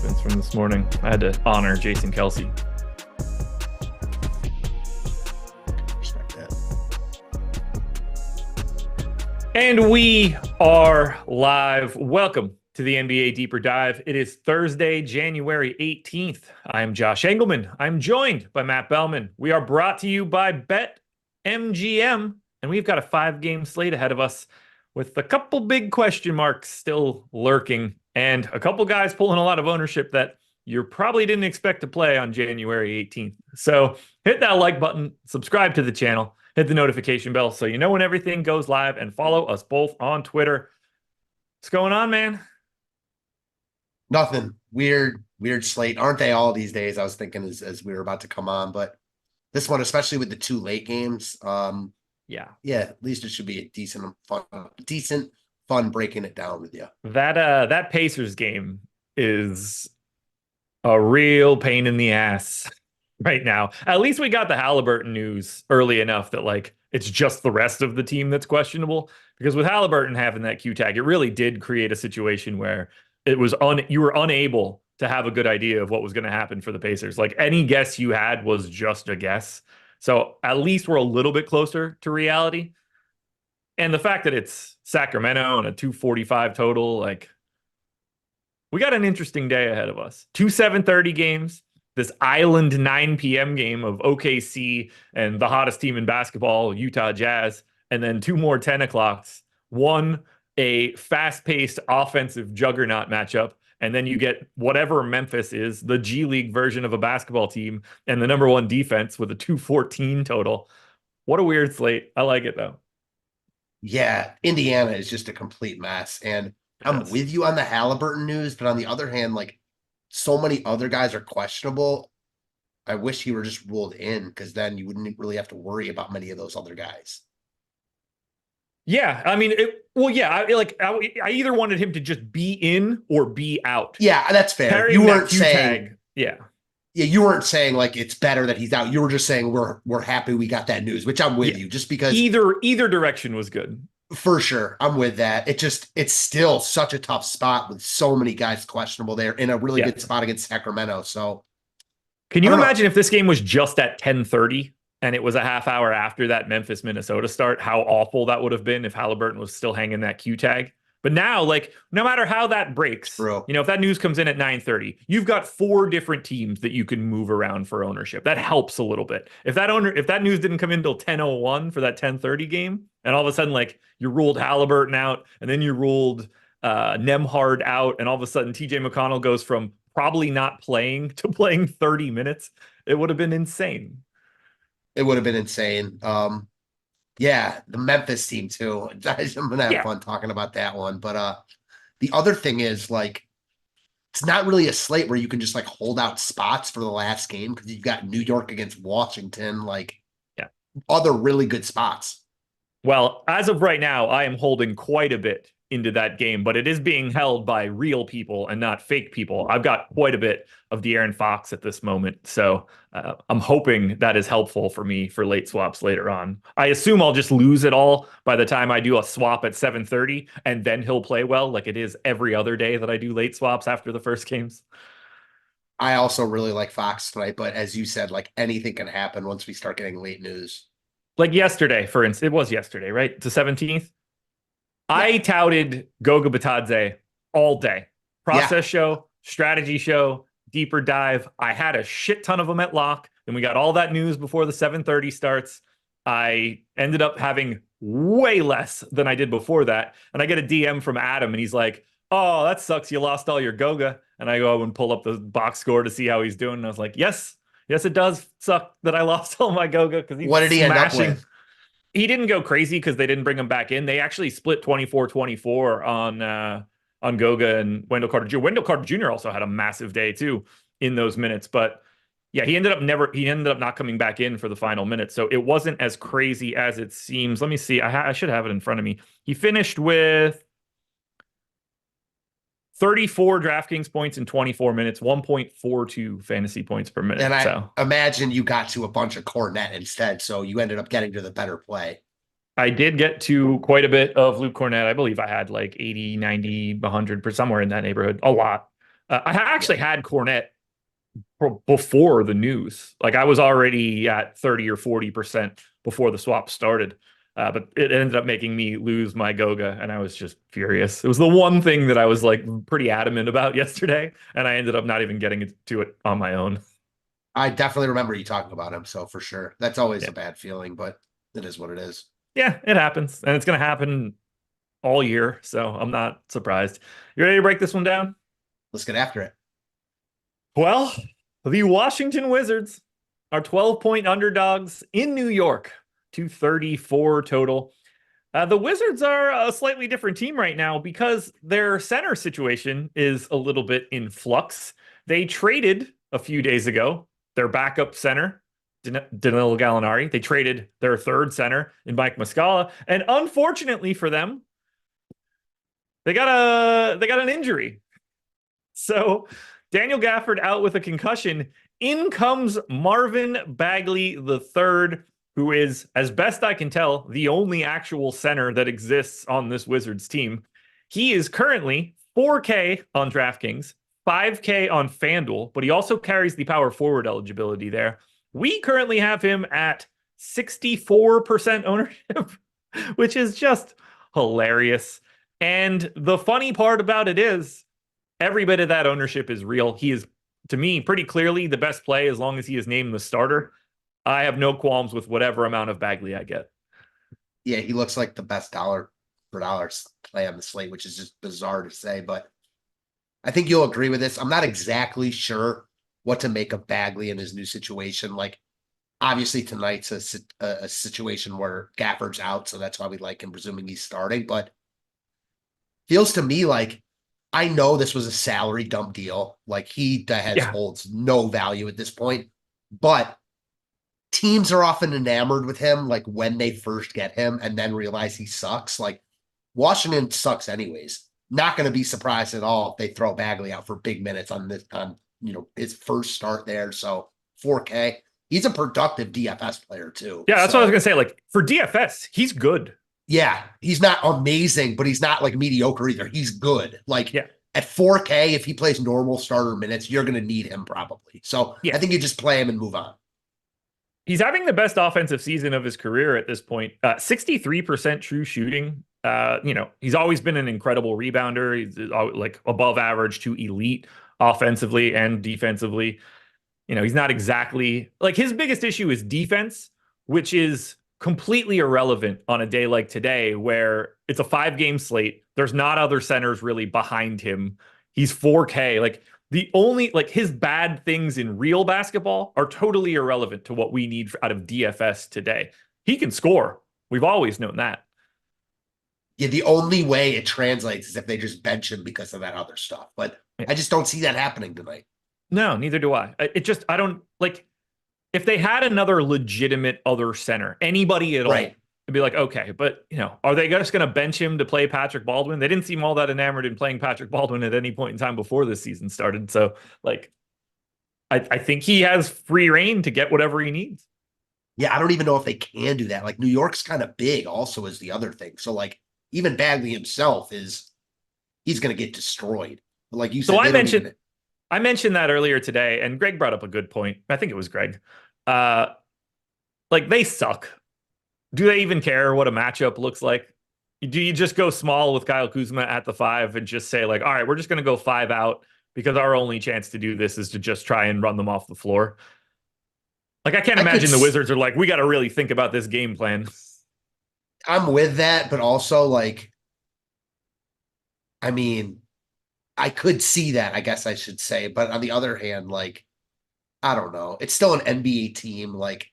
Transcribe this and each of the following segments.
defense from this morning. I had to honor Jason Kelsey. Respect that. And we are live. Welcome to the NBA Deeper Dive. It is Thursday, January 18th. I'm Josh Engleman. I'm joined by Matt Belman. We are brought to you by BetMGM, and we've got a 5-game slate ahead of us with a couple big question marks still lurking and a couple guys pulling a lot of ownership that you probably didn't expect to play on January 18th. So hit that like button, subscribe to the channel, hit the notification bell so you know when everything goes live, and follow us both on Twitter. What's going on, man? Nothing. Weird slate. Aren't they all these days? I was thinking as we were about to come on, but this one, especially with the 2 late games, yeah, at least it should be a decent fun breaking it down with you. That Pacers game is a real pain in the ass right now. At least we got the Halliburton news early enough that like it's just the rest of the team that's questionable, because with Halliburton having that Q tag, it really did create a situation where it was you were unable to have a good idea of what was going to happen for the Pacers. Like any guess you had was just a guess. So at least we're a little bit closer to reality. And the fact that it's Sacramento and a 245 total, like we got an interesting day ahead of us. 2 7:30 games, this island 9 p.m. game of OKC and the hottest team in basketball, Utah Jazz, and then 2 more 10 o'clocks. One, a fast-paced offensive juggernaut matchup, and then you get whatever Memphis is, the G League version of a basketball team, and the number 1 defense with a 214 total. What a weird slate. I like it, though. Yeah, Indiana is just a complete mess. And I'm with you on the Halliburton news, but on the other hand, like so many other guys are questionable. I wish he were just ruled in, because then you wouldn't really have to worry about many of those other guys. Yeah, I mean, I either wanted him to just be in or be out. Yeah, that's fair. Carrying you weren't saying, tag, yeah, you weren't saying like it's better that he's out. You were just saying we're happy we got that news, which I'm with you. Just because either direction was good for sure. I'm with that. It's still such a tough spot with so many guys questionable there in a really good spot against Sacramento. So, can you imagine if this game was just at 10:30? And it was a half hour after that Memphis-Minnesota start, how awful that would have been if Halliburton was still hanging that Q tag. But now, like, no matter how that breaks, if that news comes in at 9:30, you've got 4 different teams that you can move around for ownership. That helps a little bit. If that news didn't come in until 10:01 for that 10:30 game, and all of a sudden, like, you ruled Halliburton out, and then you ruled Nembhard out, and all of a sudden TJ McConnell goes from probably not playing to playing 30 minutes, it would have been insane. It would have been insane. Yeah, the Memphis team too. I'm gonna have fun talking about that one. But the other thing is, like, it's not really a slate where you can just like hold out spots for the last game, because you've got New York against Washington, like other really good spots. Well, as of right now, I am holding quite a bit into that game, but it is being held by real people and not fake people. I've got quite a bit of De'Aaron Fox at this moment, so I'm hoping that is helpful for me for late swaps later on. I assume I'll just lose it all by the time I do a swap at 7:30, and then he'll play well, like it is every other day that I do late swaps after the first games. I also really like Fox tonight, but as you said, like anything can happen once we start getting late news. Like yesterday, for instance, it was yesterday, right? It's the 17th. I touted Goga Bitadze all day. Process show, strategy show, deeper dive. I had a shit ton of them at lock. Then we got all that news before the 7:30 starts. I ended up having way less than I did before that. And I get a DM from Adam, and he's like, "Oh, that sucks. You lost all your Goga." And I go and pull up the box score to see how he's doing. And I was like, yes, it does suck that I lost all my Goga, because he's What did he end up with? He didn't go crazy because they didn't bring him back in. They actually split 24-24 on Goga and Wendell Carter Jr. Wendell Carter Jr. also had a massive day too in those minutes. But yeah, he ended up not coming back in for the final minute. So it wasn't as crazy as it seems. Let me see. I should have it in front of me. He finished with 34 DraftKings points in 24 minutes, 1.42 fantasy points per minute. And I imagine you got to a bunch of Cornet instead, so you ended up getting to the better play. I did get to quite a bit of Luke Cornet. I believe I had like 80, 90, 100, somewhere in that neighborhood. A lot. I actually had Cornette before the news. Like I was already at 30 or 40% before the swap started. But it ended up making me lose my Goga, and I was just furious. It was the one thing that I was like pretty adamant about yesterday, and I ended up not even getting to it on my own. I definitely remember you talking about him, so for sure. That's always Yeah. a bad feeling, but it is what it is. Yeah, it happens. And it's going to happen all year. So I'm not surprised. You ready to break this one down? Let's get after it. Well, the Washington Wizards are 12-point underdogs in New York, 234 total. The Wizards are a slightly different team right now because their center situation is a little bit in flux. They traded a few days ago their backup center, Danilo Gallinari. They traded their third center in Mike Muscala, and unfortunately for them, they got an injury. So Daniel Gafford out with a concussion. In comes Marvin Bagley III, who is, as best I can tell, the only actual center that exists on this Wizards team. He is currently 4K on DraftKings, 5K on FanDuel, but he also carries the power forward eligibility there. We currently have him at 64% ownership, which is just hilarious. And the funny part about it is every bit of that ownership is real. He is, to me, pretty clearly the best play as long as he is named the starter. I have no qualms with whatever amount of Bagley I get. Yeah, he looks like the best dollar for dollar play on the slate, which is just bizarre to say, but I think you'll agree with this. I'm not exactly sure what to make of Bagley in his new situation. Like, obviously, tonight's a situation where Gafford's out, so that's why we like him, presuming he's starting. But feels to me like I know this was a salary dump deal. Like, he holds no value at this point, but teams are often enamored with him, like when they first get him and then realize he sucks. Like, Washington sucks anyways. Not going to be surprised at all if they throw Bagley out for big minutes on his first start there. So 4K, he's a productive DFS player too. Yeah, that's what I was gonna say. Like for DFS, he's good. Yeah, he's not amazing, but he's not like mediocre either. He's good. Like Yeah. at 4K, if he plays normal starter minutes, you're going to need him probably. So Yeah. I think you just play him and move on. He's having the best offensive season of his career at this point. 63% true shooting. He's always been an incredible rebounder. He's like above average to elite offensively and defensively. He's not exactly like his biggest issue is defense, which is completely irrelevant on a day like today where it's a 5-game slate. There's not other centers really behind him. He's 4K. Like the only like his bad things in real basketball are totally irrelevant to what we need out of DFS today. He can score. We've always known that. Yeah, the only way it translates is if they just bench him because of that other stuff. But I just don't see that happening tonight. No, neither do I. I don't like if they had another legitimate other center, anybody at all, it'd be like, okay, but are they just going to bench him to play Patrick Baldwin? They didn't seem all that enamored in playing Patrick Baldwin at any point in time before this season started. So like, I think he has free reign to get whatever he needs. Yeah, I don't even know if they can do that. Like New York's kind of big also is the other thing. So like even Bagley himself he's going to get destroyed. But like you said, so I mentioned that earlier today, and Greg brought up a good point. I think it was Greg. Like they suck. Do they even care what a matchup looks like? Do you just go small with Kyle Kuzma at the 5 and just say like, all right, we're just going to go 5 out because our only chance to do this is to just try and run them off the floor? Like I can't imagine the Wizards are like, we got to really think about this game plan. I'm with that, but also like, I mean, I could see that, I guess I should say. But on the other hand, like, I don't know. It's still an NBA team. Like,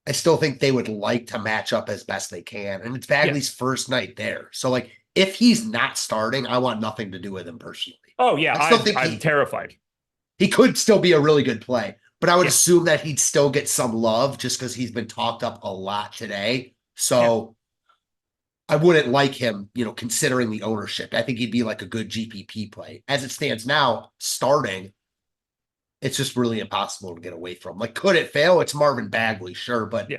I still think they would like to match up as best they can. And it's Bagley's first night there. So, like, if he's not starting, I want nothing to do with him personally. Oh, yeah. I'm terrified. He could still be a really good play. But I would assume that he'd still get some love just because he's been talked up a lot today. So I wouldn't like him, considering the ownership. I think he'd be like a good GPP play. As it stands now, starting, it's just really impossible to get away from. Like, could it fail? It's Marvin Bagley, sure, but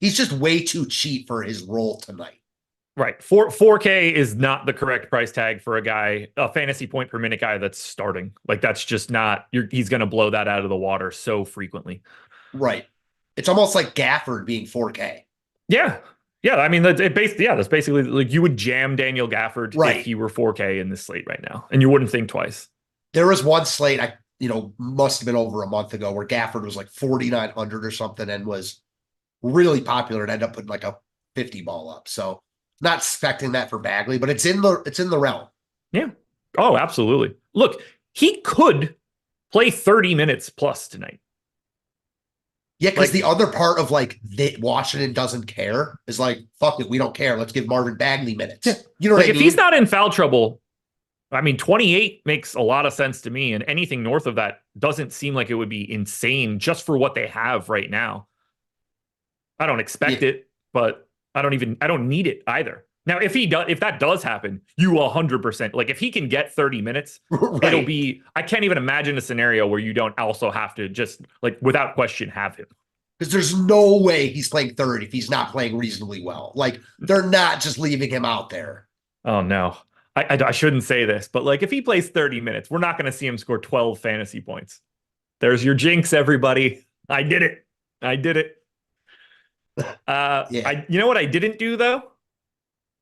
he's just way too cheap for his role tonight. Right. 4K is not the correct price tag for a fantasy point per minute guy that's starting. Like that's just not, he's going to blow that out of the water so frequently. Right. It's almost like Gafford being 4K. Yeah. Yeah. I mean, that's basically like you would jam Daniel Gafford if he were 4K in this slate right now, and you wouldn't think twice. There was one slate, must have been over a month ago where Gafford was like 4,900 or something and was really popular and ended up putting like a 50 ball up. So not expecting that for Bagley, but it's in the realm. Yeah. Oh, absolutely. Look, he could play 30 minutes plus tonight. Yeah, because the other part of Washington doesn't care is like, fuck it, we don't care. Let's give Marvin Bagley minutes. Yeah. You know what I mean? If he's not in foul trouble, I mean, 28 makes a lot of sense to me, and anything north of that doesn't seem like it would be insane just for what they have right now. I don't expect it, but I don't need it either. Now, if that does happen, you 100%, like if he can get 30 minutes, it'll be, I can't even imagine a scenario where you don't also have to just like without question have him. Because there's no way he's playing 30 if he's not playing reasonably well. Like they're not just leaving him out there. Oh no. I shouldn't say this, but like if he plays 30 minutes, we're not going to see him score 12 fantasy points. There's your jinx, everybody. I did it. You know what I didn't do though?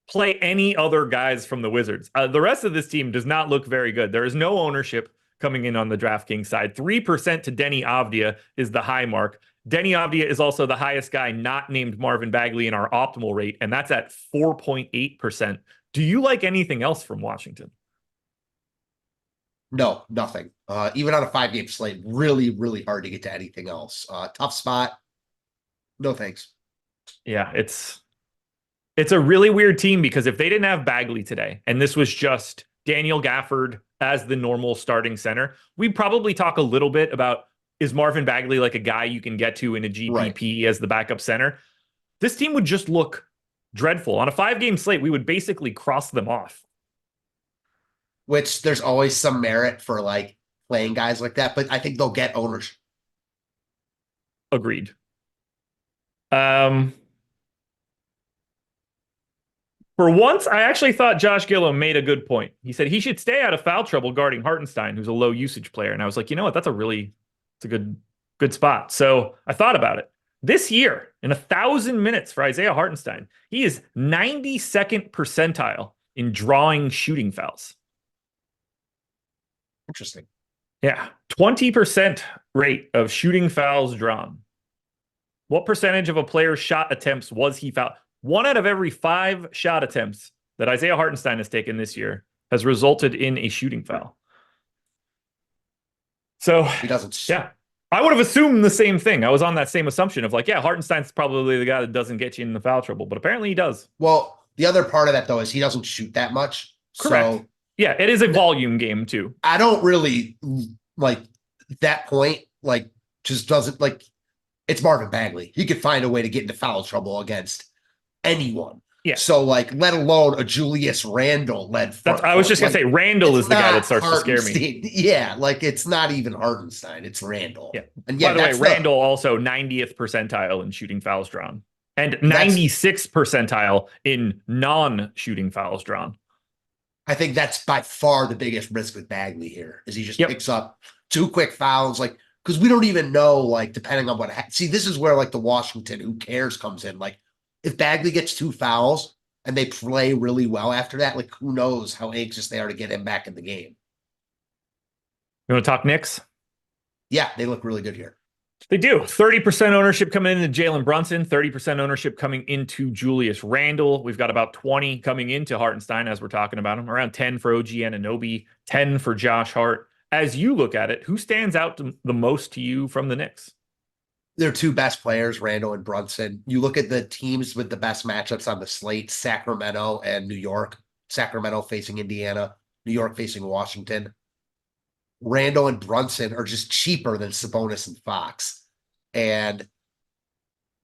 Play any other guys from the Wizards. The rest of this team does not look very good. There is no ownership coming in on the DraftKings side. 3% to Denny Avdia is the high mark. Denny Avdia is also the highest guy not named Marvin Bagley in our optimal rate, and that's at 4.8%. Do you like anything else from Washington? No, nothing. Even on a 5-game slate, really, really hard to get to anything else. Tough spot. No thanks. Yeah, it's a really weird team because if they didn't have Bagley today, and this was just Daniel Gafford as the normal starting center, we'd probably talk a little bit about, is Marvin Bagley like a guy you can get to in a GPP as the backup center? This team would just look dreadful. On a 5-game slate, we would basically cross them off. Which there's always some merit for like playing guys like that, but I think they'll get ownership. Agreed. For once, I actually thought Josh Gillum made a good point. He said he should stay out of foul trouble guarding Hartenstein, who's a low usage player. And I was like, you know what? It's a good spot. So I thought about it. This year, in 1,000 minutes for Isaiah Hartenstein, he is 92nd percentile in drawing shooting fouls. Interesting. Yeah. 20% rate of shooting fouls drawn. What percentage of a player's shot attempts was he fouled? 1 out of every 5 shot attempts that Isaiah Hartenstein has taken this year has resulted in a shooting foul. So he doesn't. Yeah, I would have assumed the same thing. I was on that same assumption of like, yeah, Hartenstein's probably the guy that doesn't get you in the foul trouble, but apparently he does. Well, the other part of that though is he doesn't shoot that much. Correct. So yeah, it is a volume game too. I don't really like that point. Like, just doesn't like. It's Marvin Bagley. He could find a way to get into foul trouble against anyone. Yeah. So like, let alone a Julius Randle led. I was just gonna say Randle is the guy that starts to scare me. Yeah, like it's not even Hartenstein, it's Randle. Yeah. And by the way, Randle also 90th percentile in shooting fouls drawn, and 96th percentile in non-shooting fouls drawn. I think that's by far the biggest risk with Bagley here, is he just picks up 2 quick fouls, like because we don't even know, like depending on what. See, this is where like the Washington who cares comes in, like. If Bagley gets 2 fouls and they play really well after that, like who knows how anxious they are to get him back in the game. You want to talk Knicks? Yeah, they look really good here. They do. 30% ownership coming into Jalen Brunson, 30% ownership coming into Julius Randle. We've got about 20 coming into Hartenstein as we're talking about him. Around 10 for OG Anunoby, 10 for Josh Hart. As you look at it, who stands out the most to you from the Knicks? Their 2 best players, Randle and Brunson. You look at the teams with the best matchups on the slate, Sacramento and New York. Sacramento facing Indiana, New York facing Washington. Randle and Brunson are just cheaper than Sabonis and Fox. And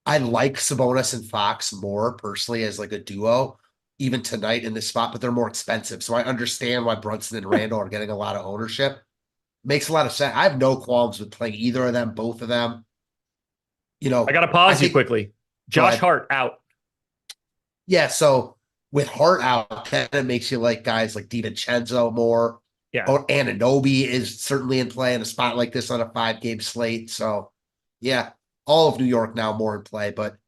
I like Sabonis and Fox more personally as like a duo, even tonight in this spot, but they're more expensive. So I understand why Brunson and Randle are getting a lot of ownership. Makes a lot of sense. I have no qualms with playing either of them, both of them. You know, I got to pause you quickly. Josh Hart out. Yeah. So with Hart out, kind of makes you like guys like DiVincenzo more. Yeah. Or Anunoby is certainly in play in a spot like this on a 5-game slate. So, yeah, all of New York now more in play, but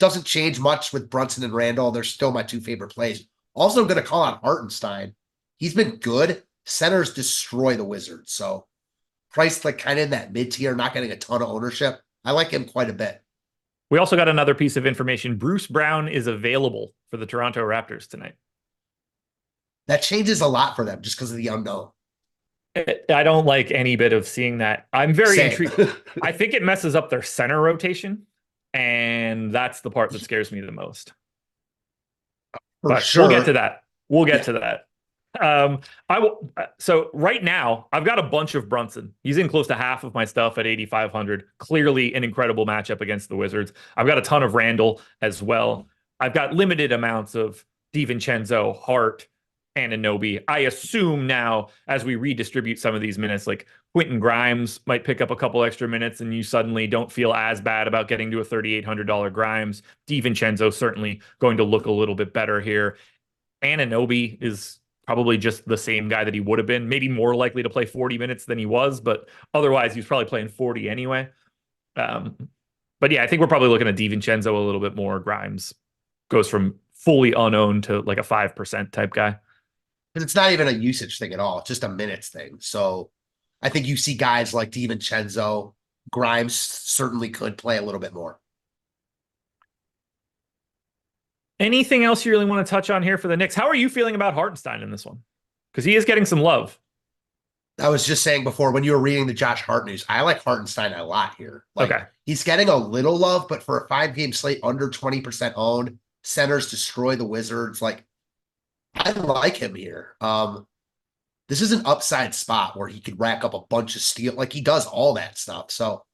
doesn't change much with Brunson and Randall. They're still my two favorite plays. Also going to call out Hartenstein. He's been good. Centers destroy the Wizards. So, priced like kind of in that mid-tier, not getting a ton of ownership. I like him quite a bit. We also got another piece of information. Bruce Brown is available for the Toronto Raptors tonight. That changes a lot for them just because of the unknown. I don't like any bit of seeing that. I'm very Same. intrigued. I think it messes up their center rotation, and that's the part that scares me the most. But sure. we'll get to that. We'll get to that. So right now, I've got a bunch of Brunson. He's in close to half of my stuff at 8,500. Clearly an incredible matchup against the Wizards. I've got a ton of Randall as well. I've got limited amounts of DiVincenzo, Hart, and Anunoby. I assume now, as we redistribute some of these minutes, like Quentin Grimes might pick up a couple extra minutes and you suddenly don't feel as bad about getting to a $3,800 Grimes. DiVincenzo certainly going to look a little bit better here. Anunoby is probably just the same guy that he would have been, maybe more likely to play 40 minutes than he was, but otherwise he's probably playing 40 anyway. But yeah, I think we're probably looking at DiVincenzo a little bit more. Grimes goes from fully unowned to like a 5% type guy. Because it's not even a usage thing at all. It's just a minutes thing. So I think you see guys like DiVincenzo, Grimes certainly could play a little bit more. Anything else you really want to touch on here for the Knicks? How are you feeling about Hartenstein in this one? Because he is getting some love. I was just saying before, when you were reading the Josh Hart news, I like Hartenstein a lot here. Like, okay. He's getting a little love, but for a 5-game slate under 20% owned, centers destroy the Wizards. Like, I like him here. This is an upside spot where he could rack up a bunch of steal. Like, he does all that stuff. So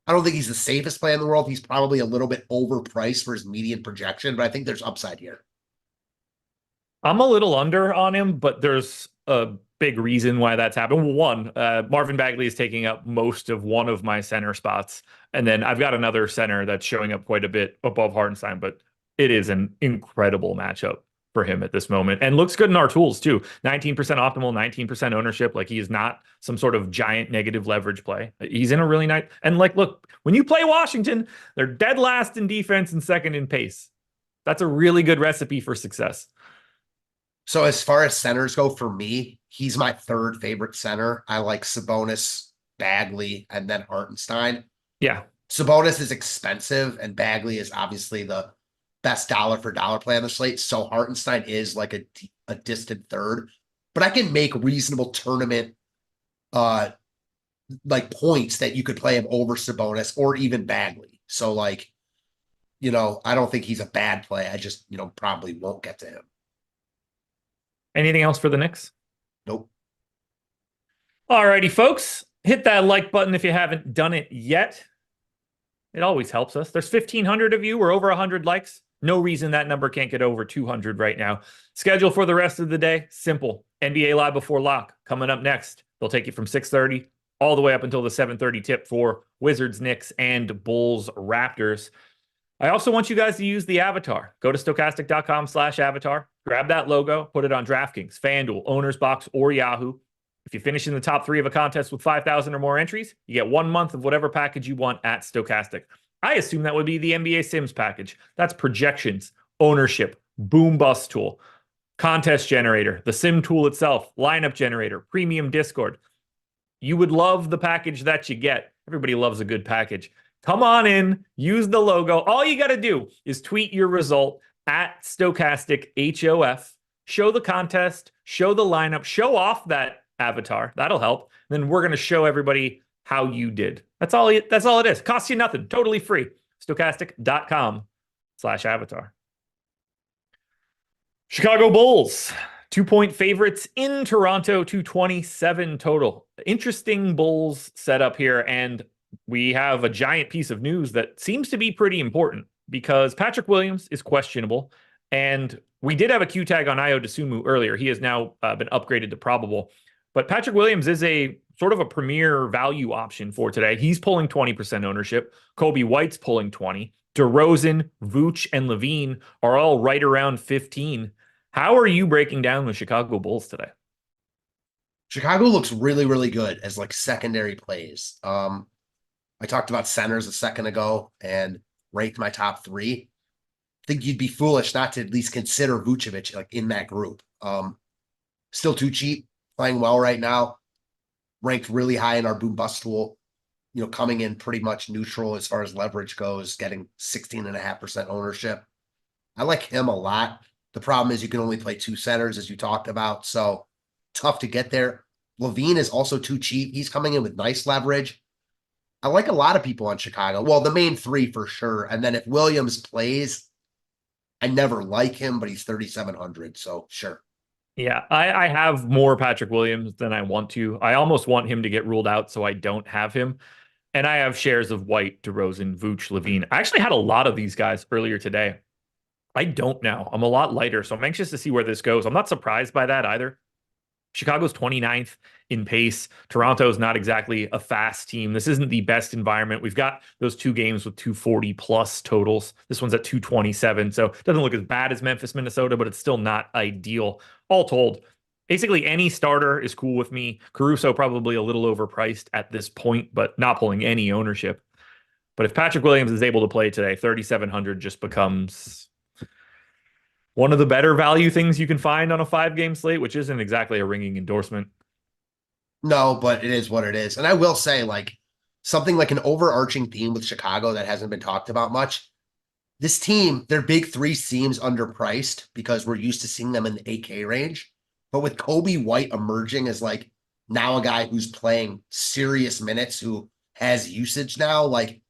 I don't think he's the safest play in the world. He's probably a little bit overpriced for his median projection, but I think there's upside here. I'm a little under on him, but there's a big reason why that's happened. One, Marvin Bagley is taking up most of one of my center spots. And then I've got another center that's showing up quite a bit above Hartenstein, but it is an incredible matchup for him at this moment and looks good in our tools too. 19% optimal, 19% ownership. Like, he is not some sort of giant negative leverage play. He's in a really nice, and like, look, when you play Washington, they're dead last in defense and second in pace. That's a really good recipe for success. So as far as centers go, for me, he's my third favorite center. I like Sabonis, Bagley, and then Hartenstein. Yeah. Sabonis is expensive, and Bagley is obviously the best dollar for dollar play on the slate. So Hartenstein is like a distant third, but I can make reasonable tournament like points that you could play him over Sabonis or even Bagley. So like, I don't think he's a bad play. I just, probably won't get to him. Anything else for the Knicks? Nope. Alrighty, folks. Hit that like button if you haven't done it yet. It always helps us. There's 1,500 of you. We're over 100 likes. No reason that number can't get over 200 right now. Schedule for the rest of the day, simple. NBA Live Before Lock coming up next. They'll take you from 6:30 all the way up until the 7:30 tip for Wizards, Knicks, and Bulls, Raptors. I also want you guys to use the avatar. Go to stokastic.com/avatar. Grab that logo, put it on DraftKings, FanDuel, Owner's Box, or Yahoo. If you finish in the top 3 of a contest with 5,000 or more entries, you get 1 month of whatever package you want at Stokastic. I assume that would be the NBA Sims package. That's projections, ownership, boom bust tool, contest generator, the sim tool itself, lineup generator, premium Discord. You would love the package that you get. Everybody loves a good package. Come on in, use the logo. All you got to do is tweet your result at Stokastic HOF, show the contest, show the lineup, show off that avatar. That'll help. Then we're going to show everybody how you did. That's all it is. Costs you nothing. Totally free. Stokastic.com/avatar. Chicago Bulls, 2-point favorites in Toronto, 227 total. Interesting Bulls setup here. And we have a giant piece of news that seems to be pretty important because Patrick Williams is questionable. And we did have a Q tag on Ayo Dosunmu earlier. He has now been upgraded to probable. But Patrick Williams is a sort of a premier value option for today. He's pulling 20% ownership. Kobe White's pulling 20. DeRozan, Vooch, and Levine are all right around 15. How are you breaking down the Chicago Bulls today? Chicago looks really, really good as like secondary plays. I talked about centers a second ago and ranked my top three. I think you'd be foolish not to at least consider Vucevic like in that group. Still too cheap, playing well right now, ranked really high in our boom bust tool, coming in pretty much neutral as far as leverage goes, getting 16.5% ownership. I like him a lot. The problem is you can only play two centers, as you talked about. So tough to get there. Levine is also too cheap. He's coming in with nice leverage. I like a lot of people on Chicago. Well, the main three for sure. And then if Williams plays, I never like him, but he's 3,700. So sure. Yeah, I have more Patrick Williams than I want to. I almost want him to get ruled out so I don't have him. And I have shares of White, DeRozan, Vooch, Levine. I actually had a lot of these guys earlier today. I don't now. I'm a lot lighter, so I'm anxious to see where this goes. I'm not surprised by that either. Chicago's 29th in pace. Toronto's not exactly a fast team. This isn't the best environment. We've got those two games with 240 plus totals. This one's at 227. So it doesn't look as bad as Memphis, Minnesota, but it's still not ideal. All told, basically any starter is cool with me. Caruso probably a little overpriced at this point, but not pulling any ownership. But if Patrick Williams is able to play today, 3,700 just becomes one of the better value things you can find on a 5-game slate, which isn't exactly a ringing endorsement. No, but it is what it is. And I will say, like, something like an overarching theme with Chicago that hasn't been talked about much. This team, their big three seems underpriced because we're used to seeing them in the 8K range. But with Kobe White emerging as like now a guy who's playing serious minutes, who has usage now, like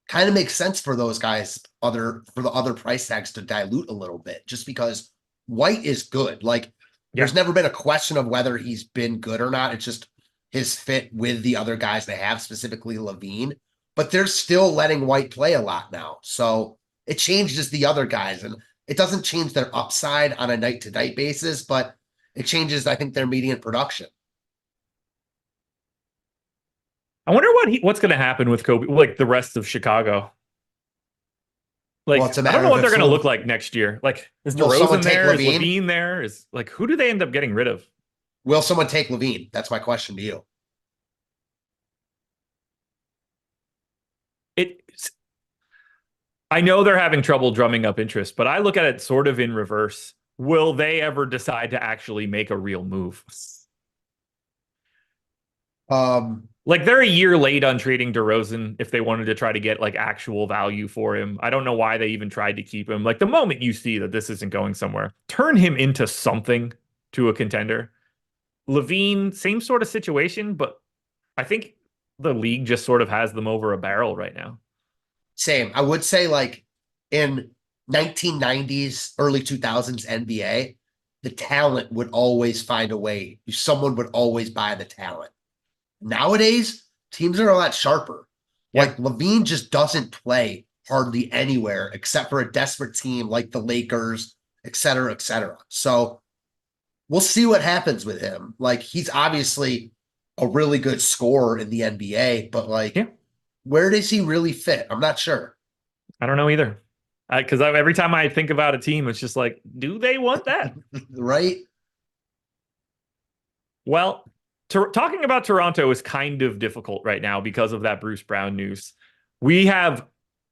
kind of makes sense for those guys for the other price tags to dilute a little bit, just because White is good. Like there's never been a question of whether he's been good or not. It's just his fit with the other guys they have, specifically Levine. But they're still letting White play a lot now. So it changes the other guys, and it doesn't change their upside on a night-to-night basis, but it changes, I think, their median production. I wonder what's going to happen with Kobe, like the rest of Chicago. Like, Well, it's a I don't matter know of what they're if going to look like next year. Like, is will someone DeRozan take there? Is Levine? Levine there? Is like, who do they end up getting rid of? Will someone take Levine? That's my question to you. I know they're having trouble drumming up interest, but I look at it sort of in reverse. Will they ever decide to actually make a real move? Like they're a year late on trading DeRozan if they wanted to try to get like actual value for him. I don't know why they even tried to keep him. Like the moment you see that this isn't going somewhere, turn him into something to a contender. Levine, same sort of situation, but I think the league just sort of has them over a barrel right now. Same. I would say like in 1990s, early 2000s NBA, the talent would always find a way. Someone would always buy the talent. Nowadays, teams are a lot sharper. Yeah. Like Levine just doesn't play hardly anywhere except for a desperate team like the Lakers, et cetera, et cetera. So we'll see what happens with him. Like he's obviously a really good scorer in the NBA, but like, where does he really fit? I'm not sure. I don't know either. Because every time I think about a team, it's just like, do they want that? Right? Well, talking about Toronto is kind of difficult right now because of that Bruce Brown news. We have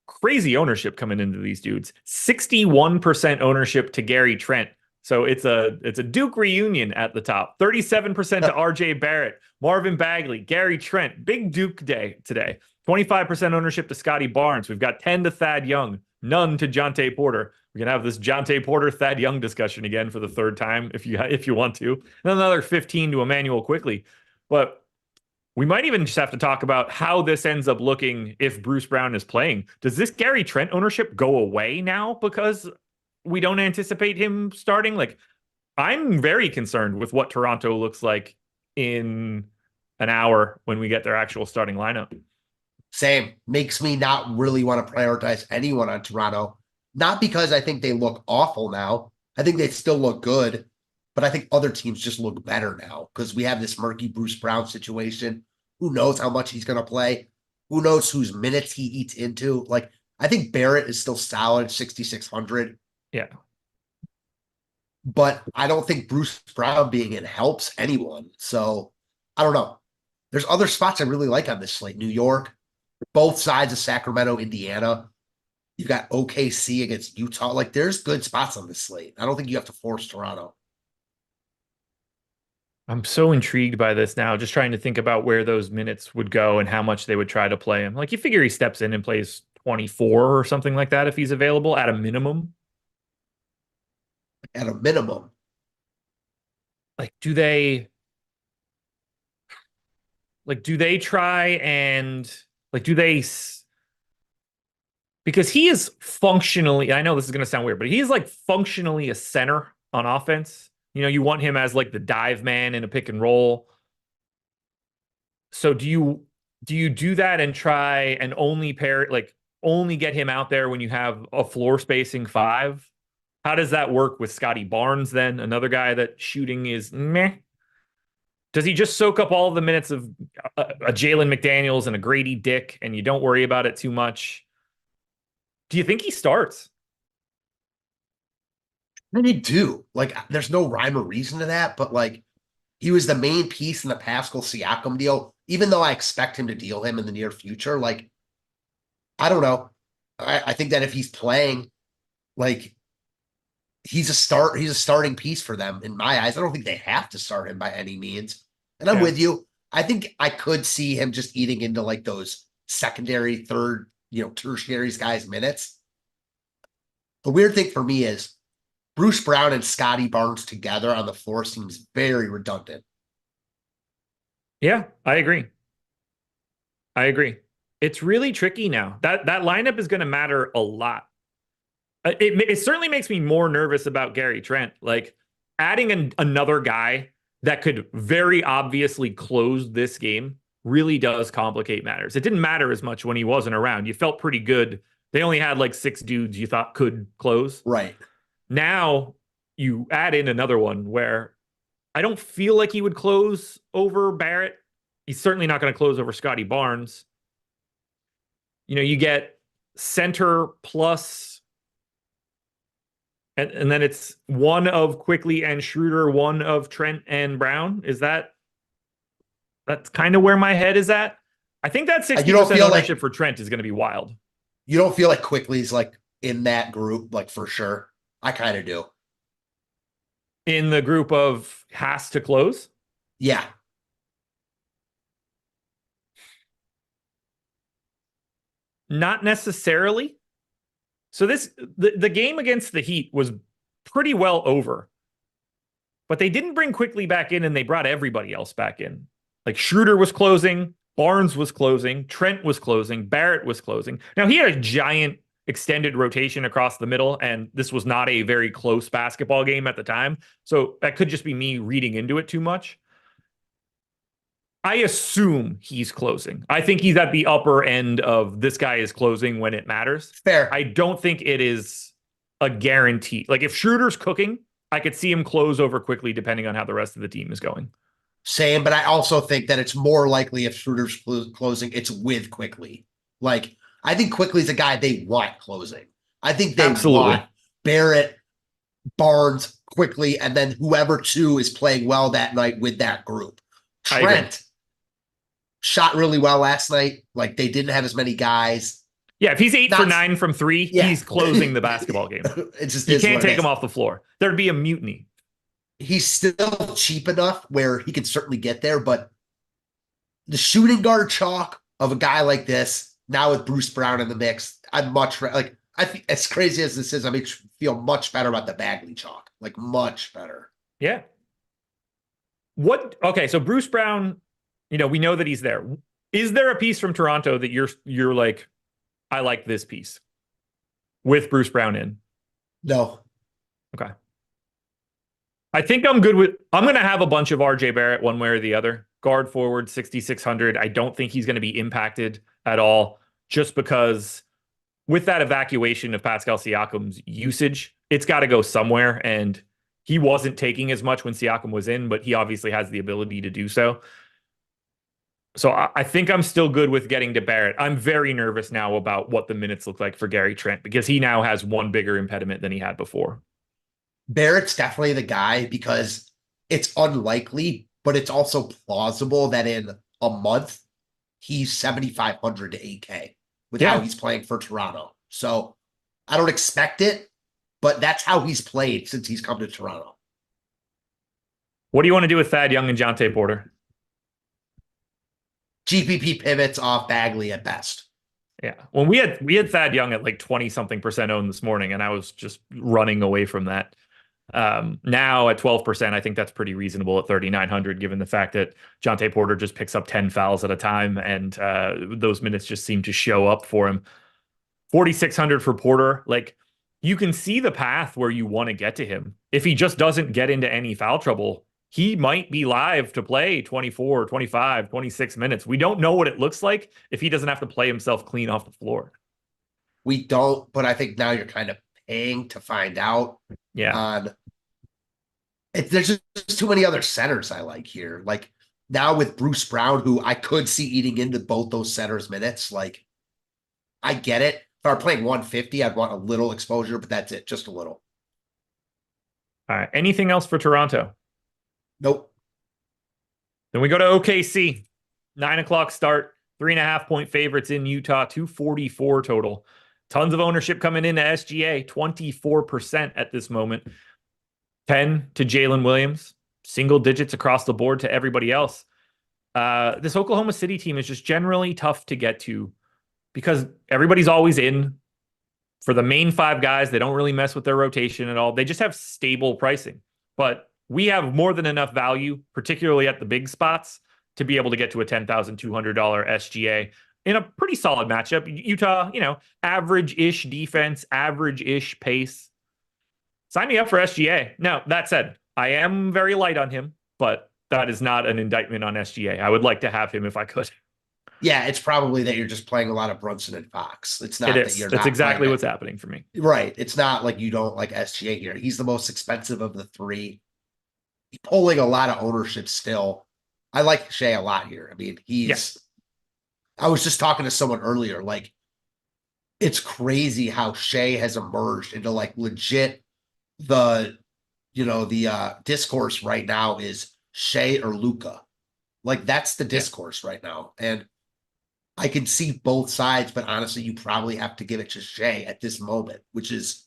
crazy ownership coming into these dudes. 61% ownership to Gary Trent. So it's a Duke reunion at the top. 37% to RJ Barrett, Marvin Bagley, Gary Trent. Big Duke day today. 25% ownership to Scotty Barnes. We've got 10 to Thad Young, none to Jonte Porter. We can have this Jonte Porter, Thad Young discussion again for the third time if you want to. And another 15 to Emmanuel Quickly. But we might even just have to talk about how this ends up looking if Bruce Brown is playing. Does this Gary Trent ownership go away now because we don't anticipate him starting? Like, I'm very concerned with what Toronto looks like in an hour when we get their actual starting lineup. Same. Makes me not really want to prioritize anyone on Toronto. Not because I think they look awful now. I think they still look good, but I think other teams just look better now because we have this murky Bruce Brown situation. Who knows how much he's going to play? Who knows whose minutes he eats into? Like, I think Barrett is still solid, 6,600. Yeah. but I don't think Bruce Brown being in helps anyone. So I don't know. There's other spots I really like on this slate. New York, both sides of Sacramento, Indiana. You've got OKC against Utah. Like there's good spots on this slate. I don't think you have to force Toronto. I'm so intrigued by this now, just trying to think about where those minutes would go and how much they would try to play him. Like you figure he steps in and plays 24 or something like that if he's available at a minimum. At a minimum. Like do they try and like do they because he is functionally, I know this is going to sound weird, but he is like functionally a center on offense. You know, you want him as like the dive man in a pick and roll. So do you do that and try and only pair like only get him out there when you have a floor spacing five? How does that work with Scotty Barnes then? Another guy that shooting is meh. Does he just soak up all of the minutes of a Jalen McDaniels and a Grady Dick and you don't worry about it too much? Do you think he starts? Then you do. Like there's no rhyme or reason to that, but like he was the main piece in the Pascal Siakam deal, even though I expect him to deal him in the near future. Like, I don't know. I think that if he's playing, like he's a starting piece for them in my eyes. I don't think they have to start him by any means. And I'm Yeah. with you. I think I could see him just eating into like those secondary, third, tertiary guys' minutes. The weird thing for me is Bruce Brown and Scotty Barnes together on the floor seems very redundant. Yeah, I agree. I agree. It's really tricky now. That lineup is going to matter a lot. It certainly makes me more nervous about Gary Trent. Like adding another guy that could very obviously close this game really does complicate matters. It didn't matter as much when he wasn't around. You felt pretty good. They only had like six dudes you thought could close. Right. Now you add in another one where I don't feel like he would close over Barrett. He's certainly not going to close over Scotty Barnes. You know, you get center plus, and then it's one of Quickly and Schroeder, one of Trent and Brown. That's kind of where my head is at? I think that 60% ownership for Trent is going to be wild. You don't feel like Quickly's like in that group, like for sure. I kind of do. In the group of has to close? Yeah. Not necessarily. So the game against the Heat was pretty well over. But they didn't bring Quickly back in and they brought everybody else back in. Like Schroeder was closing, Barnes was closing, Trent was closing, Barrett was closing. Now he had a giant extended rotation across the middle, and this was not a very close basketball game at the time. So that could just be me reading into it too much. I assume he's closing. I think he's at the upper end of this guy is closing when it matters. Fair. I don't think it is a guarantee. Like if Schroeder's cooking, I could see him close over Quickly depending on how the rest of the team is going. Same, but I also think that it's more likely if Schroeder's closing, it's with Quickly. Like, I think Quickly's a guy they want closing. I think they want Barrett, Barnes, Quickly, and then whoever two is playing well that night with that group. Trent shot really well last night. Like, they didn't have as many guys. Yeah, if he's 8 for 9 from 3, he's closing the basketball game. It just you can't take him off the floor. There'd be a mutiny. He's still cheap enough where he can certainly get there, but the shooting guard chalk of a guy like this, now with Bruce Brown in the mix, I'd much like. I think as crazy as this is, I feel much better about the Bagley chalk, like much better. Yeah. Okay, so Bruce Brown, we know that he's there. Is there a piece from Toronto that you're like, I like this piece with Bruce Brown in? No. Okay. I think I'm good with, I'm going to have a bunch of RJ Barrett one way or the other. Guard forward, 6,600. I don't think he's going to be impacted at all just because with that evacuation of Pascal Siakam's usage, it's got to go somewhere. And he wasn't taking as much when Siakam was in, but he obviously has the ability to do so. So I think I'm still good with getting to Barrett. I'm very nervous now about what the minutes look like for Gary Trent because he now has one bigger impediment than he had before. Barrett's definitely the guy because it's unlikely, but it's also plausible that in a month he's 7,500 to 8K with how Yeah. he's playing for Toronto. So I don't expect it, but that's how he's played since he's come to Toronto. What do you want to do with Thad Young and Jonte Porter? GPP pivots off Bagley at best. Yeah. When we had Thad Young at like 20 something percent owned this morning, and I was just running away from that. Now at 12%, I think that's pretty reasonable at 3,900, given the fact that Jonte Porter just picks up 10 fouls at a time, and those minutes just seem to show up for him. 4,600 for Porter. Like, you can see the path where you want to get to him. If he just doesn't get into any foul trouble, he might be live to play 24, 25, 26 minutes. We don't know what it looks like if he doesn't have to play himself clean off the floor. We don't, but I think now you're kind of paying to find out. Yeah. There's just too many other centers I like here. Like now with Bruce Brown, who I could see eating into both those centers' minutes. Like I get it. If I were playing 150, I'd want a little exposure, but that's it, just a little. All right. Anything else for Toronto? Nope. Then we go to OKC. 9 o'clock start. 3.5 point favorites in Utah. 244 total. Tons of ownership coming into SGA. 24% at this moment. 10 to Jalen Williams. Single digits across the board to everybody else. This Oklahoma City team is just generally tough to get to because everybody's always in. For the main five guys, they don't really mess with their rotation at all. They just have stable pricing. But we have more than enough value, particularly at the big spots, to be able to get to a $10,200 SGA in a pretty solid matchup. Utah, average-ish defense, average-ish pace. Sign me up for SGA. Now, that said, I am very light on him, but that is not an indictment on SGA. I would like to have him if I could. Yeah, it's probably that you're just playing a lot of Brunson and Fox. It's not that you're That's not exactly what's happening for me. Right. It's not like you don't like SGA here. He's the most expensive of the three. He's pulling a lot of ownership still. I like Shea a lot here. I mean, I was just talking to someone earlier. Like, it's crazy how Shea has emerged into like legit the discourse right now is Shea or Luka. Like, that's the discourse right now. And I can see both sides, but honestly, you probably have to give it to Shea at this moment, which is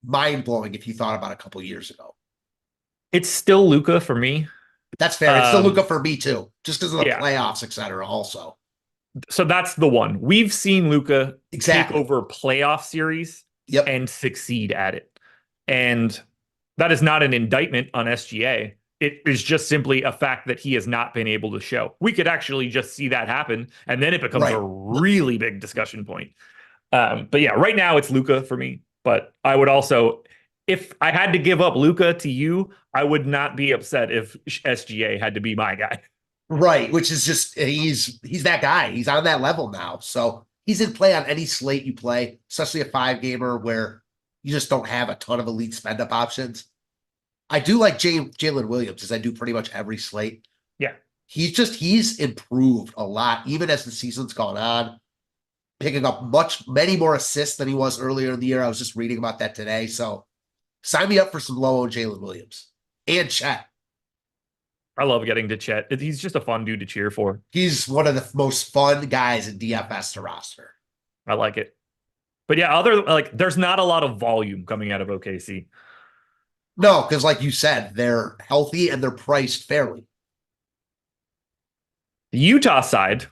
mind-blowing if you thought about a couple years ago. It's still Luka for me. That's fair. It's still Luka for me too, just because of the playoffs, et cetera, also. So that's the one. We've seen Luka take over playoff series and succeed at it. And that is not an indictment on SGA. It is just simply a fact that he has not been able to show. We could actually just see that happen, and then it becomes a really big discussion point. But yeah, right now it's Luka for me. But I would also, if I had to give up Luka to you, I would not be upset if SGA had to be my guy. Right, which is just he's that guy. He's on that level now. So he's in play on any slate you play, especially a 5-gamer where you just don't have a ton of elite spend-up options. I do like Jalen Williams, as I do pretty much every slate. Yeah. He's improved a lot, even as the season's gone on, picking up many more assists than he was earlier in the year. I was just reading about that today. So sign me up for some low-owned Jalen Williams and Chet. I love getting to Chet. He's just a fun dude to cheer for. He's one of the most fun guys in DFS to roster. I like it. But yeah, there's not a lot of volume coming out of OKC. No, because like you said, they're healthy and they're priced fairly. The Utah side,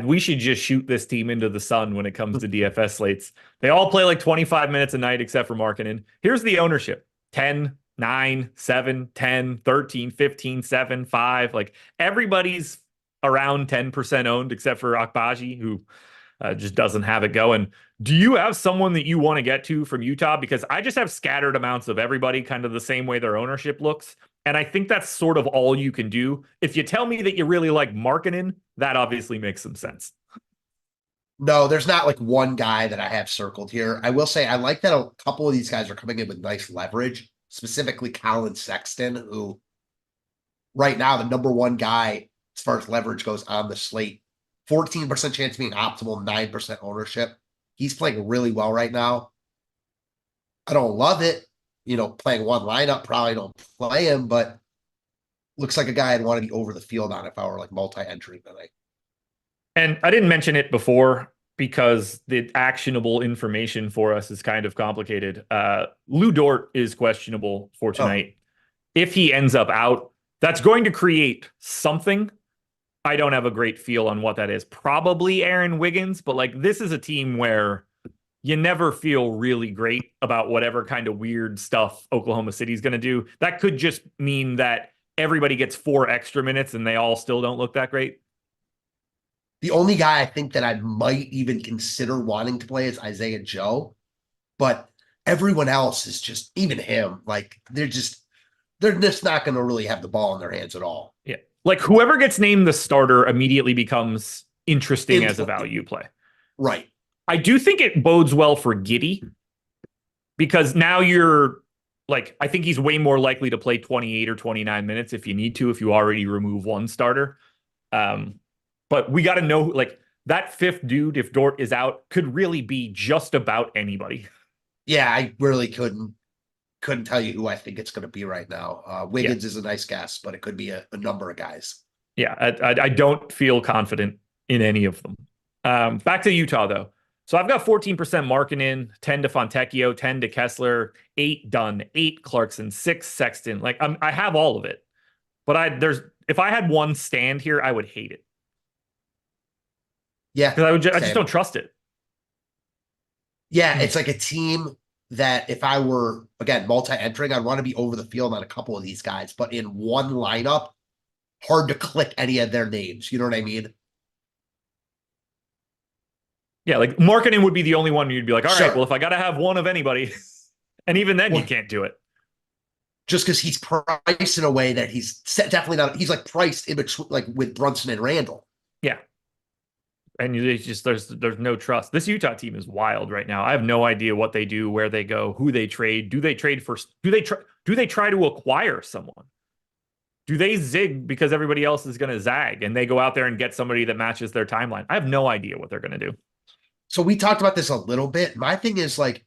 we should just shoot this team into the sun when it comes to DFS slates. They all play like 25 minutes a night except for Markkanen. Here's the ownership. 10, 9, 7, 10, 13, 15, 7, 5. Like everybody's around 10% owned except for Akbaji, who just doesn't have it going. Do you have someone that you want to get to from Utah? Because I just have scattered amounts of everybody kind of the same way their ownership looks. And I think that's sort of all you can do. If you tell me that you really like Markkanen, that obviously makes some sense. No, there's not like one guy that I have circled here. I will say I like that a couple of these guys are coming in with nice leverage, specifically Colin Sexton, who right now the number one guy as far as leverage goes on the slate. 14% chance of being optimal, 9% ownership. He's playing really well right now. I don't love it. Playing one lineup, probably don't play him, but looks like a guy I'd want to be over the field on if I were like multi-entry tonight. And I didn't mention it before because the actionable information for us is kind of complicated. Lou Dort is questionable for Oh, tonight. If he ends up out, that's going to create something. I don't have a great feel on what that is. Probably Aaron Wiggins, but like this is a team where you never feel really great about whatever kind of weird stuff Oklahoma City is going to do. That could just mean that everybody gets 4 extra minutes and they all still don't look that great. the only guy I think that I might even consider wanting to play is Isaiah Joe, but everyone else is just, even him, like they're just not going to really have the ball in their hands at all. Yeah. Like whoever gets named the starter immediately becomes interesting as a value play. Right. I do think it bodes well for Giddey because now you're like, I think he's way more likely to play 28 or 29 minutes if you need to, if you already remove one starter. But we got to know, like, that fifth dude, if Dort is out, could really be just about anybody. Yeah, I really couldn't tell you who I think it's going to be right now. Wiggins is a nice guess, but it could be a number of guys. Yeah, I don't feel confident in any of them. Back to Utah, though. So I've got 14% Markkanen, 10 to Fontecchio, 10 to Kessler, 8 Dunn, 8 Clarkson, 6 Sexton. Like I have all of it, but if I had one stand here, I would hate it. Yeah, because I just don't trust it. Yeah, it's like a team that if I were, again, multi-entering, I'd want to be over the field on a couple of these guys, but in one lineup, hard to click any of their names. You know what I mean? Yeah, like Markkanen would be the only one you'd be like, all right, well, if I got to have one of anybody, and even then you can't do it. Just because he's priced in a way that he's definitely not, he's like priced in between, like with Brunson and Randall. Yeah. And it's just there's no trust. This Utah team is wild right now. I have no idea what they do, where they go, who they trade. Do they trade for? Do they try to acquire someone? Do they zig because everybody else is going to zag and they go out there and get somebody that matches their timeline? I have no idea what they're going to do. So we talked about this a little bit. My thing is like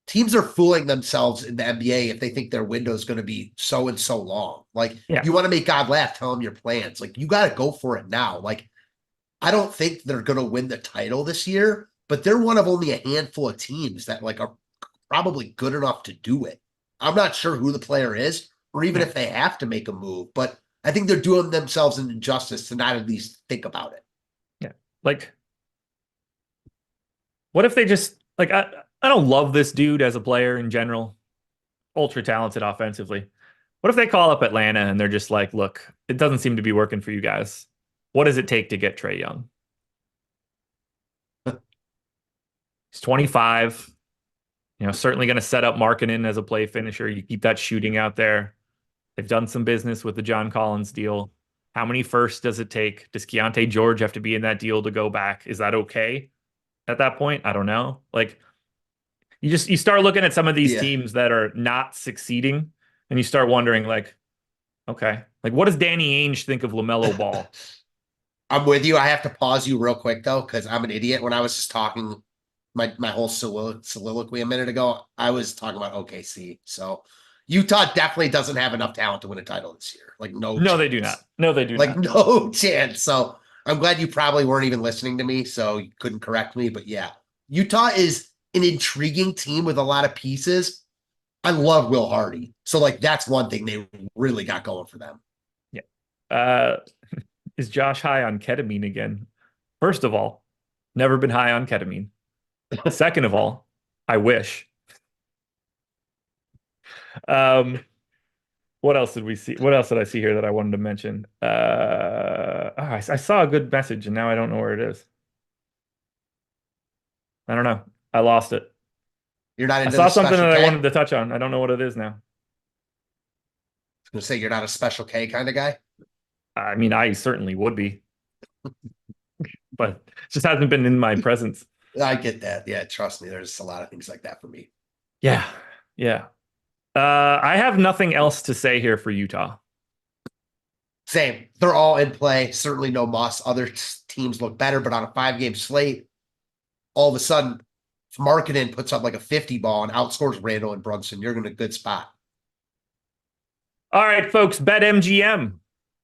teams are fooling themselves in the NBA if they think their window is going to be so and so long. Like you want to make God laugh, tell them your plans. Like you got to go for it now. Like I don't think they're going to win the title this year, but they're one of only a handful of teams that like are probably good enough to do it. I'm not sure who the player is or even if they have to make a move, but I think they're doing themselves an injustice to not at least think about it. Yeah. Like, what if they just, like, I don't love this dude as a player in general, ultra talented offensively. What if they call up Atlanta and they're just like, look, it doesn't seem to be working for you guys. What does it take to get Trae Young? He's 25. Certainly going to set up Markkanen as a play finisher. You keep that shooting out there. They've done some business with the John Collins deal. How many firsts does it take? Does Keontae George have to be in that deal to go back? Is that okay at that point? I don't know. Like, you start looking at some of these teams that are not succeeding, and you start wondering, like, okay, like what does Danny Ainge think of LaMelo Ball? I'm with you. I have to pause you real quick though, because I'm an idiot. When I was just talking my whole soliloquy a minute ago, I was talking about OKC. So Utah definitely doesn't have enough talent to win a title this year. Like no, they do not. No, they do like not. No chance. So I'm glad you probably weren't even listening to me, so you couldn't correct me. But yeah, Utah is an intriguing team with a lot of pieces. I love Will Hardy. So like that's one thing they really got going for them. Yeah. Is Josh high on ketamine again? First of all, never been high on ketamine. Second of all, I wish. What else did we see? What else did I see here that I wanted to mention? I saw a good message and now I don't know where it is. I don't know. I lost it. You're not into I saw something that I wanted to touch on. I don't know what it is now. I was going to say you're not a Special K kind of guy. I mean, I certainly would be, but it just hasn't been in my presence. I get that. Yeah, trust me. There's a lot of things like that for me. Yeah. Yeah. I have nothing else to say here for Utah. Same. They're all in play. Certainly no must. Other teams look better, but on a 5-game slate, all of a sudden, If Marketing puts up like a 50 ball and outscores Randall and Brunson, you're in a good spot. All right, folks, BetMGM,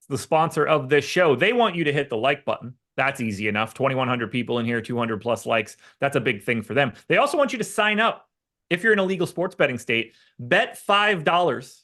the sponsor of this show. They want you to hit the like button. That's easy enough. 2,100 people in here, 200 plus likes. That's a big thing for them. They also want you to sign up. If you're in a legal sports betting state, bet $5.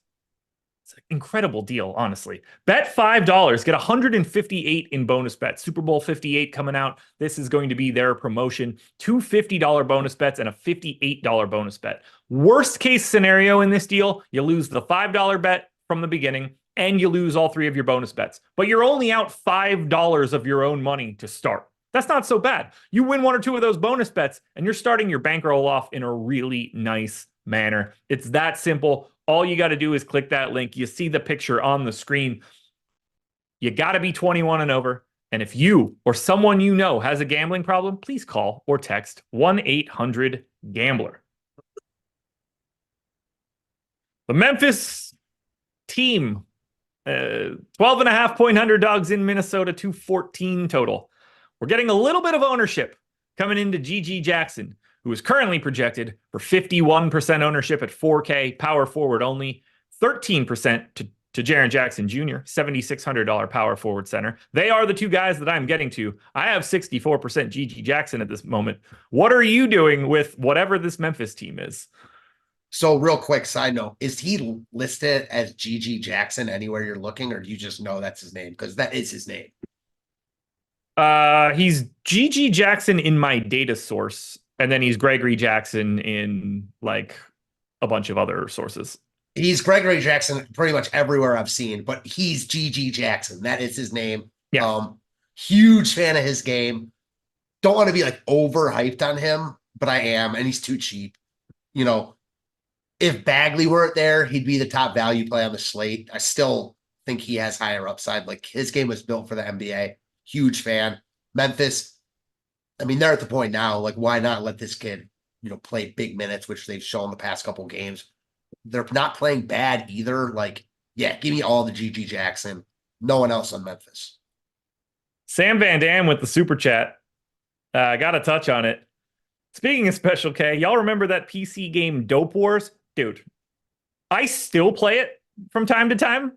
It's an incredible deal, honestly. Bet $5, get 158 in bonus bets. Super Bowl 58 coming out. This is going to be their promotion. Two $50 bonus bets and a $58 bonus bet. Worst case scenario in this deal, you lose the $5 bet from the beginning and you lose all three of your bonus bets. But you're only out $5 of your own money to start. That's not so bad. You win one or two of those bonus bets and you're starting your bankroll off in a really nice manner. It's that simple. All you got to do is click that link. You see the picture on the screen. You got to be 21 and over. And if you or someone you know has a gambling problem, please call or text 1-800-GAMBLER. The Memphis team, 12.5-point underdogs in Minnesota, 214 total. We're getting a little bit of ownership coming into GG Jackson, who is currently projected for 51% ownership at 4K, power forward only, 13% to Jaren Jackson Jr., $7,600 power forward center. They are the two guys that I'm getting to. I have 64% GG Jackson at this moment. What are you doing with whatever this Memphis team is? So real quick side note, is he listed as GG Jackson anywhere you're looking, or do you just know that's his name? Because that is his name. He's GG Jackson in my data source, and then he's Gregory Jackson in like a bunch of other sources. He's Gregory Jackson pretty much everywhere I've seen, but he's GG Jackson. That is his name. Yeah. Huge fan of his game. Don't want to be like overhyped on him, but I am, and he's too cheap. You know, if Bagley weren't there, he'd be the top value play on the slate. I still think he has higher upside. Like his game was built for the NBA. Huge fan. Memphis, I mean, they're at the point now, like, why not let this kid, play big minutes, which they've shown the past couple games. They're not playing bad either. Like, yeah, give me all the GG Jackson. No one else on Memphis. Sam Van Dam with the super chat. I got to touch on it. Speaking of Special K, y'all remember that PC game Dope Wars? Dude, I still play it from time to time.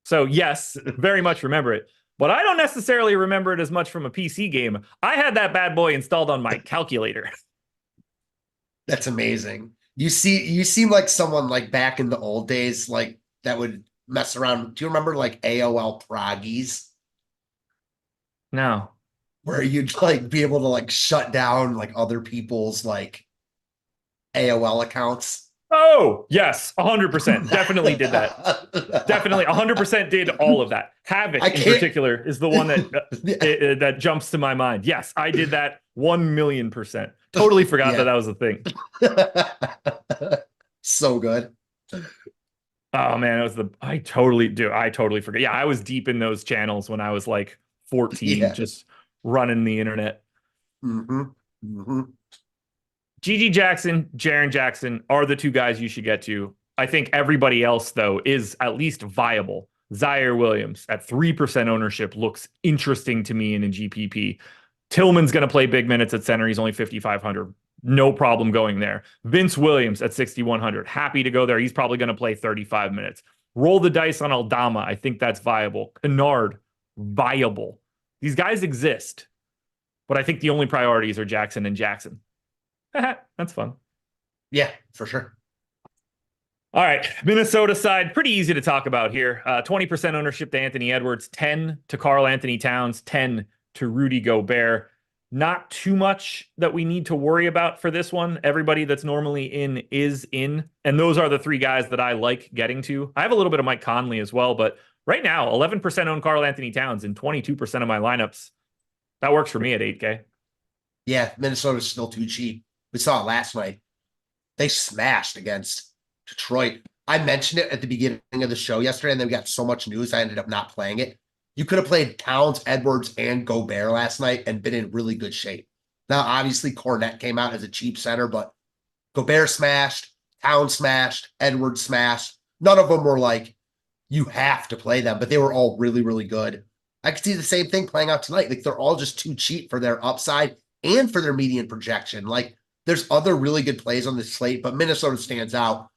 So yes, very much remember it. But I don't necessarily remember it as much from a PC game. I had that bad boy installed on my calculator. That's amazing. You seem like someone like back in the old days, like that would mess around. Do you remember like AOL Proggies? No. Where you'd like be able to like shut down like other people's like AOL accounts. Oh, yes, 100%. Definitely did that. Definitely 100% did all of that. Havoc in particular is the one that that jumps to my mind. Yes, I did that 1,000,000%. Totally forgot that was a thing. So good. Oh man, I totally forget. Yeah, I was deep in those channels when I was like 14, just running the internet. Mm-hmm. Mm-hmm. GG Jackson, Jaren Jackson are the two guys you should get to. I think everybody else, though, is at least viable. Zaire Williams at 3% ownership looks interesting to me in a GPP. Tillman's going to play big minutes at center. He's only 5,500. No problem going there. Vince Williams at 6,100. Happy to go there. He's probably going to play 35 minutes. Roll the dice on Aldama. I think that's viable. Kennard, viable. These guys exist. But I think the only priorities are Jackson and Jackson. That's fun. Yeah, for sure. All right. Minnesota side, pretty easy to talk about here. 20% ownership to Anthony Edwards, 10 to Karl Anthony Towns, 10 to Rudy Gobert. Not too much that we need to worry about for this one. Everybody that's normally in is in. And those are the three guys that I like getting to. I have a little bit of Mike Conley as well, but right now, 11% own Karl Anthony Towns in 22% of my lineups. That works for me at 8K. Yeah, Minnesota's still too cheap. We saw it last night. They smashed against Detroit. I mentioned it at the beginning of the show yesterday, and then we got so much news, I ended up not playing it. You could have played Towns, Edwards, and Gobert last night and been in really good shape. Now, obviously, Cornette came out as a cheap center, but Gobert smashed, Towns smashed, Edwards smashed. None of them were like, you have to play them, but they were all really, really good. I could see the same thing playing out tonight. Like, they're all just too cheap for their upside. and for their median projection. Like, there's other really good plays on the slate, but Minnesota stands out.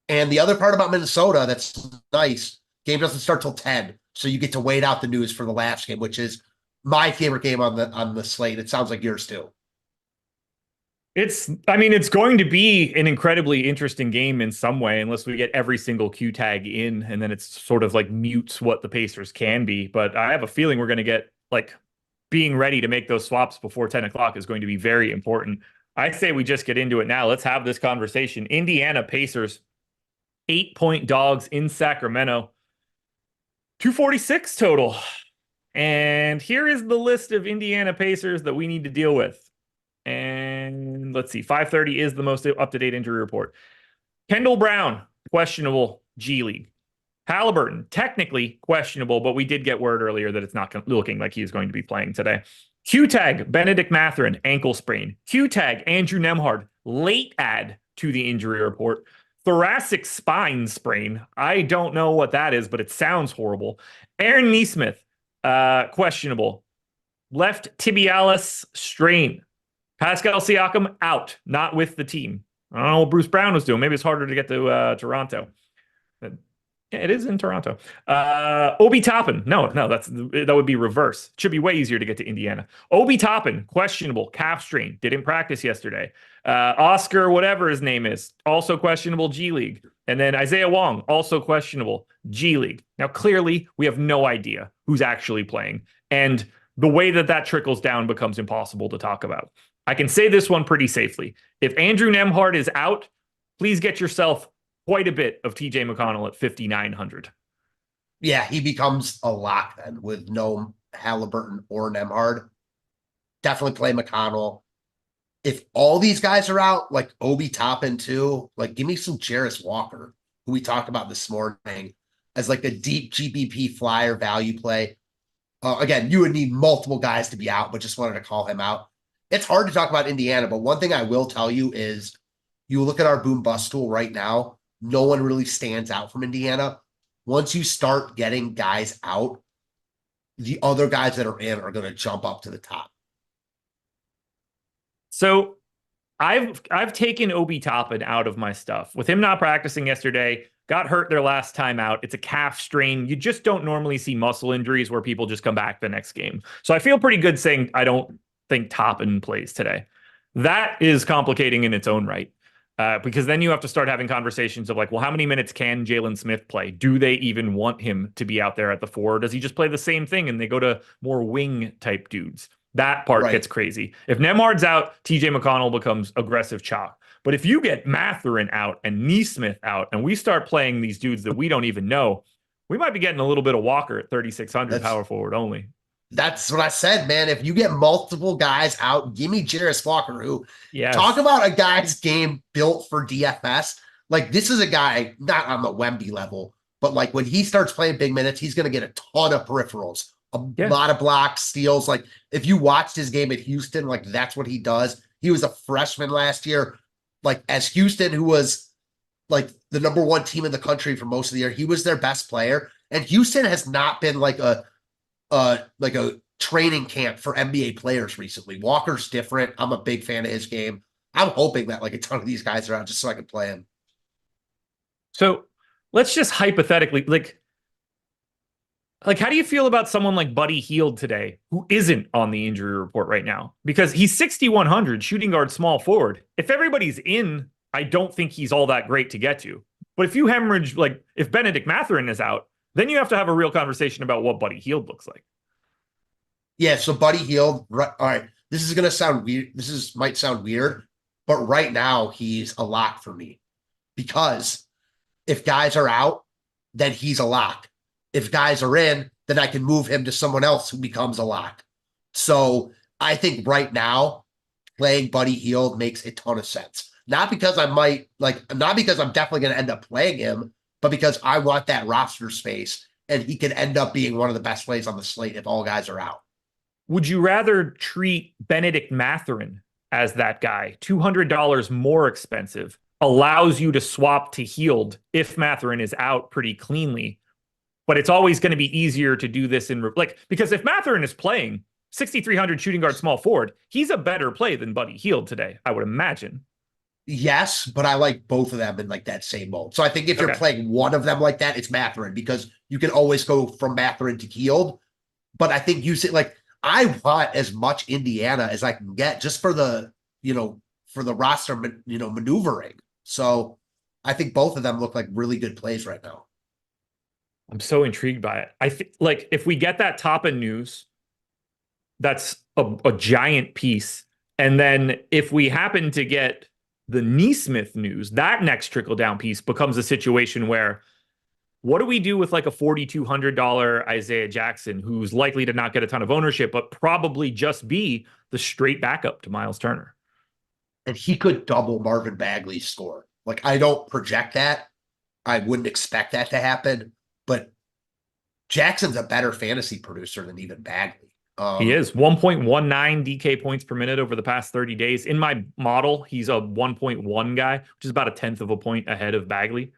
And the other part about Minnesota that's nice, game doesn't start till 10. So you get to wait out the news for the last game, which is my favorite game on the slate. It sounds like yours too. It's going to be an incredibly interesting game in some way, unless we get every single Q tag in, and then it's sort of like mutes what the Pacers can be. But I have a feeling we're going to get, like, being ready to make those swaps before 10 o'clock is going to be very important. I say we just get into it now. Let's have this conversation. Indiana Pacers, 8-point dogs in Sacramento, 246 total. And here is the list of Indiana Pacers that we need to deal with. And let's see, 530 is the most up-to-date injury report. Kendall Brown, questionable G League. Halliburton, technically questionable, but we did get word earlier that it's not looking like he's going to be playing today. Q-tag, Benedict Mathurin, ankle sprain. Q-tag, Andrew Nembhard, late add to the injury report. Thoracic spine sprain. I don't know what that is, but it sounds horrible. Aaron Nesmith, questionable. Left tibialis strain. Pascal Siakam out, not with the team. I don't know what Bruce Brown was doing. Maybe it's harder to get to Toronto. Yeah, it is in Toronto. Obi Toppin. No, that would be reverse. Should be way easier to get to Indiana. Obi Toppin, questionable, calf strain. Didn't practice yesterday. Oscar, whatever his name is, also questionable G League. And then Isaiah Wong, also questionable G League. Now, clearly, we have no idea who's actually playing. And the way that trickles down becomes impossible to talk about. I can say this one pretty safely. If Andrew Nembhard is out, please get yourself quite a bit of TJ McConnell at 5,900. Yeah, he becomes a lock then with no Halliburton or Nembhard. Definitely play McConnell. If all these guys are out, like Obi Toppin too, like give me some Jarris Walker, who we talked about this morning, as like a deep GPP flyer value play. Again, you would need multiple guys to be out, but just wanted to call him out. It's hard to talk about Indiana, but one thing I will tell you is you look at our boom bust tool right now, no one really stands out from Indiana. Once you start getting guys out, the other guys that are in are going to jump up to the top. So I've taken Obi Toppin out of my stuff. With him not practicing yesterday, got hurt their last time out. It's a calf strain. You just don't normally see muscle injuries where people just come back the next game. So I feel pretty good saying I don't think Toppin plays today. That is complicating in its own right. Because then you have to start having conversations of like, well, how many minutes can Jalen Smith play? Do they even want him to be out there at the 4? Or does he just play the same thing and they go to more wing type dudes? That part gets crazy. If Nembhard's out, TJ McConnell becomes aggressive chalk. But if you get Mathurin out and Nesmith out and we start playing these dudes that we don't even know, we might be getting a little bit of Walker at 3,600 power forward only. That's what I said, man. If you get multiple guys out, give me Jarris Walker, who talk about a guy's game built for DFS. Like, this is a guy, not on the Wemby level, but like when he starts playing big minutes, he's going to get a ton of peripherals, a lot of blocks, steals. Like, if you watched his game at Houston, like that's what he does. He was a freshman last year. Like, as Houston, who was like the number 1 team in the country for most of the year, he was their best player. And Houston has not been like a training camp for NBA players recently. Walker's different. I'm a big fan of his game. I'm hoping that like a ton of these guys are out just so I can play him. So let's just hypothetically, like how do you feel about someone like Buddy Hield today, who isn't on the injury report right now? Because he's 6,100 shooting guard, small forward. If everybody's in, I don't think he's all that great to get to. But if you hemorrhage, like if Benedict Mathurin is out, then you have to have a real conversation about what Buddy Hield looks like. Yeah, so Buddy Hield, right, all right, this is going to sound weird. Might sound weird, but right now he's a lock for me. Because if guys are out, then he's a lock. If guys are in, then I can move him to someone else who becomes a lock. So I think right now, playing Buddy Hield makes a ton of sense. Not because I'm definitely going to end up playing him, but because I want that roster space, and he could end up being one of the best plays on the slate if all guys are out. Would you rather treat Benedict Mathurin as that guy, $200 more expensive, allows you to swap to Hield if Mathurin is out pretty cleanly, but it's always going to be easier to do this because if Mathurin is playing, 6,300 shooting guard, small forward. He's a better play than Buddy Hield today, I would imagine. Yes, but I like both of them in like that same mold. So I think if you're playing one of them like that, it's Mathurin, because you can always go from Mathurin to Hield. But I think you see, like, I want as much Indiana as I can get just for the, for the roster, maneuvering. So I think both of them look like really good plays right now. I'm so intrigued by it. I think, like, if we get that Toppin news, that's a giant piece. And then if we happen to get the Neesmith news, that next trickle down piece becomes a situation where, what do we do with like a $4,200 Isaiah Jackson, who's likely to not get a ton of ownership, but probably just be the straight backup to Miles Turner? And he could double Marvin Bagley's score. Like, I don't project that. I wouldn't expect that to happen, but Jackson's a better fantasy producer than even Bagley. He is 1.19 DK points per minute over the past 30 days. In my model, he's a 1.1 guy, which is about a tenth of a point ahead of Bagley.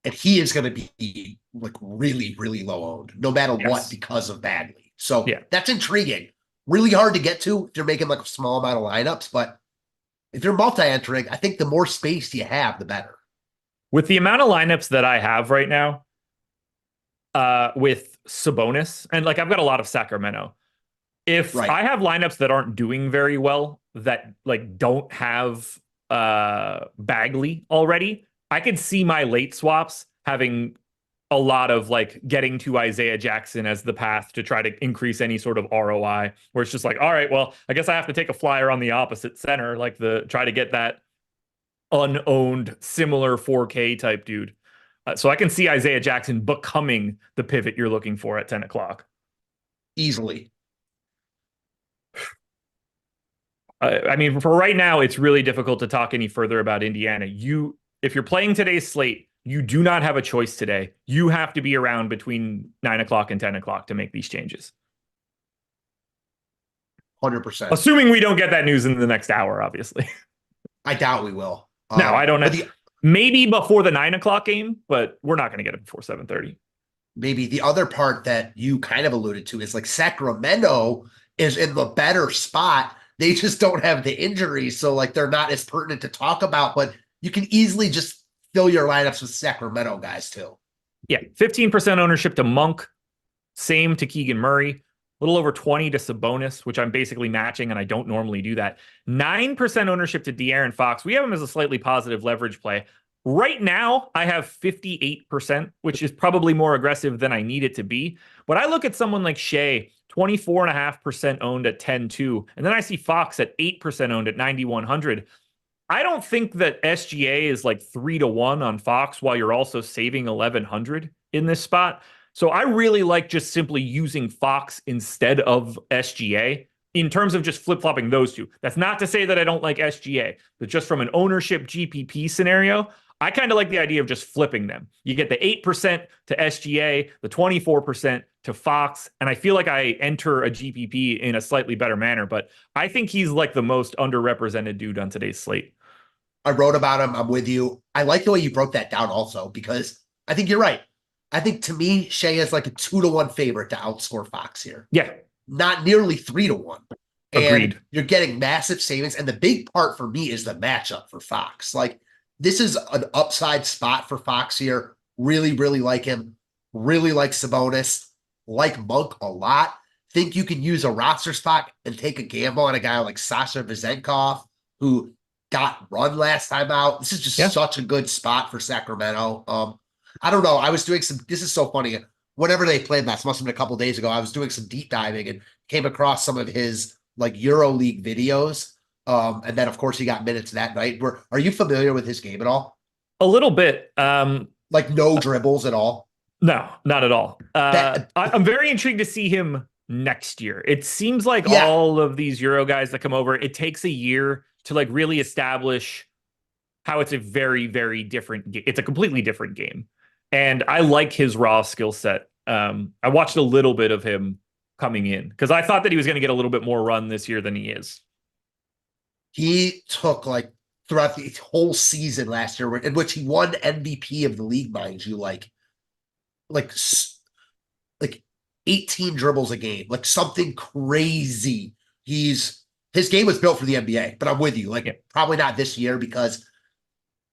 And he is going to be like really, really low owned, no matter what, because of Bagley. So that's intriguing. Really hard to get to if you're making like a small amount of lineups, but if you're multi-entering, I think the more space you have, the better. With the amount of lineups that I have right now, with Sabonis, and like I've got a lot of Sacramento. If I have lineups that aren't doing very well, that like don't have Bagley already, I could see my late swaps having a lot of like getting to Isaiah Jackson as the path to try to increase any sort of ROI, where it's just like, all right, well, I guess I have to take a flyer on the opposite center, like try to get that unowned, similar 4K type dude. So I can see Isaiah Jackson becoming the pivot you're looking for at 10 o'clock. Easily. I mean, for right now, it's really difficult to talk any further about Indiana. If you're playing today's slate, you do not have a choice today. You have to be around between 9 o'clock and 10 o'clock to make these changes. 100%. Assuming we don't get that news in the next hour, obviously. I doubt we will. No, I don't know. Maybe before the 9 o'clock game, but we're not going to get it before 7:30. Maybe the other part that you kind of alluded to is like Sacramento is in the better spot. They just don't have the injuries, so like they're not as pertinent to talk about, but you can easily just fill your lineups with Sacramento guys too. Yeah, 15% ownership to Monk, same to Keegan Murray, a little over 20 to Sabonis, which I'm basically matching, and I don't normally do that. 9% ownership to De'Aaron Fox. We have him as a slightly positive leverage play. Right now, I have 58%, which is probably more aggressive than I need it to be. But I look at someone like Shea, 24.5% owned at 10.2, and then I see Fox at 8% owned at 9,100. I don't think that SGA is like 3-1 on Fox while you're also saving 1,100 in this spot. So I really like just simply using Fox instead of SGA in terms of just flip-flopping those two. That's not to say that I don't like SGA, but just from an ownership GPP scenario, I kind of like the idea of just flipping them. You get the 8% to SGA, the 24% to Fox, and I feel like I enter a GPP in a slightly better manner, but I think he's like the most underrepresented dude on today's slate. I wrote about him. I'm with you. I like the way you broke that down also, because I think you're right. I think to me, Shea is like a 2-1 favorite to outscore Fox here. Yeah. Not nearly 3-1. Agreed. And you're getting massive savings. And the big part for me is the matchup for Fox. Like, this is an upside spot for Fox here. Really, really like him. Really like Sabonis. Like Monk a lot. Think you can use a roster spot and take a gamble on a guy like Sasha Vezenkov, who got run last time out. This is just such a good spot for Sacramento. I don't know. I was doing this is so funny. Whenever they played last, must have been a couple days ago, I was doing some deep diving and came across some of his like EuroLeague videos. And then of course he got minutes that night. Are you familiar with his game at all? A little bit. Like no dribbles at all? No, not at all. I'm very intrigued to see him next year. It seems like all of these Euro guys that come over, it takes a year to like really establish how it's a very, very different game. It's a completely different game. And I like his raw skill set. I watched a little bit of him coming in because I thought that he was going to get a little bit more run this year than he is. He took like throughout the whole season last year, in which he won MVP of the league, mind you, like 18 dribbles a game, like something crazy. His game was built for the NBA, but I'm with you. Like probably not this year because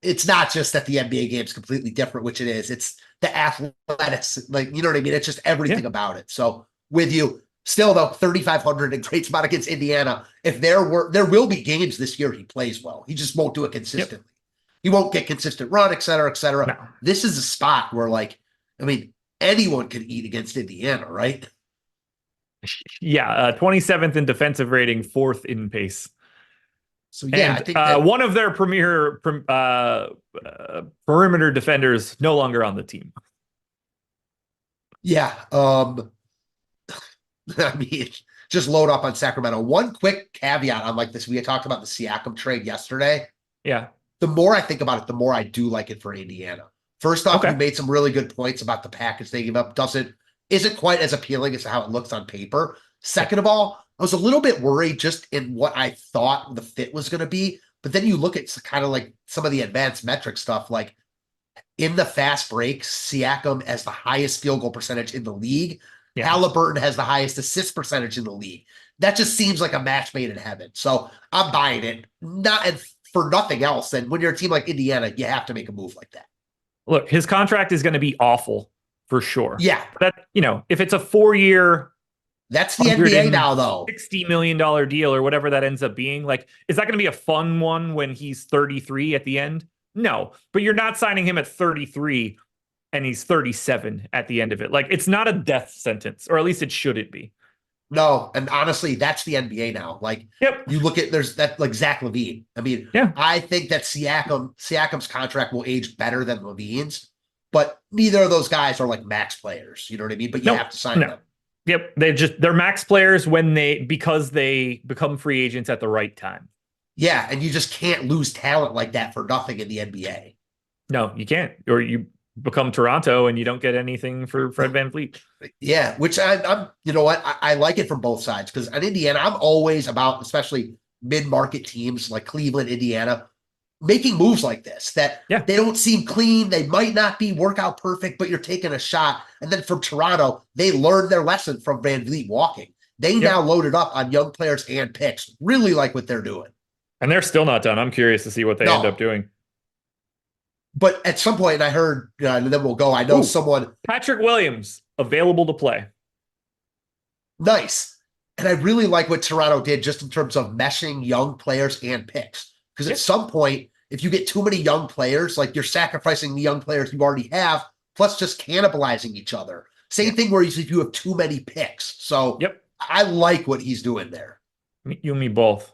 it's not just that the NBA game is completely different, which it is. It's the athletics, like you know what I mean. It's just everything about it. So with you, still though, 3,500 and great spot against Indiana. If there will be games this year he plays well. He just won't do it consistently. He won't get consistent run, et cetera, et cetera. No. This is a spot where, like, I mean, anyone could eat against Indiana, right? Yeah, 27th in defensive rating, 4th in pace. So yeah, and, I think that, one of their premier perimeter defenders no longer on the team. Yeah, I mean, just load up on Sacramento. One quick caveat on like this: we had talked about the Siakam trade yesterday. Yeah. The more I think about it, the more I do like it for Indiana. First off, you made some really good points about the package they give up. Isn't quite as appealing as how it looks on paper. Second of all, I was a little bit worried just in what I thought the fit was going to be. But then you look at kind of like some of the advanced metric stuff, like in the fast breaks, Siakam has the highest field goal percentage in the league. Yeah. Halliburton has the highest assist percentage in the league. That just seems like a match made in heaven. So I'm buying it. Not for nothing else. And when you're a team like Indiana, you have to make a move like that. Look, his contract is going to be awful for sure. Yeah. That, if it's a 4-year, that's the NBA now, though. $60 million deal or whatever that ends up being. Like, is that going to be a fun one when he's 33 at the end? No, but you're not signing him at 33 and he's 37 at the end of it. Like, it's not a death sentence, or at least it shouldn't be. No, and honestly, that's the NBA now. Like, you look at there's that like Zach LaVine. I mean, I think that Siakam's contract will age better than LaVine's, but neither of those guys are like max players. You know what I mean? But you have to sign them. Yep, they're max players because they become free agents at the right time. Yeah, and you just can't lose talent like that for nothing in the NBA. No, you can't. Or you become Toronto and you don't get anything for Fred VanVleet. Yeah, which I'm you know what? I like it from both sides because in Indiana, I'm always about, especially mid-market teams like Cleveland, Indiana, making moves like this that they don't seem clean. They might not be workout perfect, but you're taking a shot. And then from Toronto, they learned their lesson from VanVleet walking. They now loaded up on young players and picks. Really like what they're doing. And they're still not done. I'm curious to see what they end up doing. But at some point, and I heard, and then we'll go, I know someone. Patrick Williams, available to play. Nice. And I really like what Toronto did just in terms of meshing young players and picks. Because at some point, if you get too many young players, like you're sacrificing the young players you already have, plus just cannibalizing each other. Same thing where if you have too many picks. So I like what he's doing there. You and me both.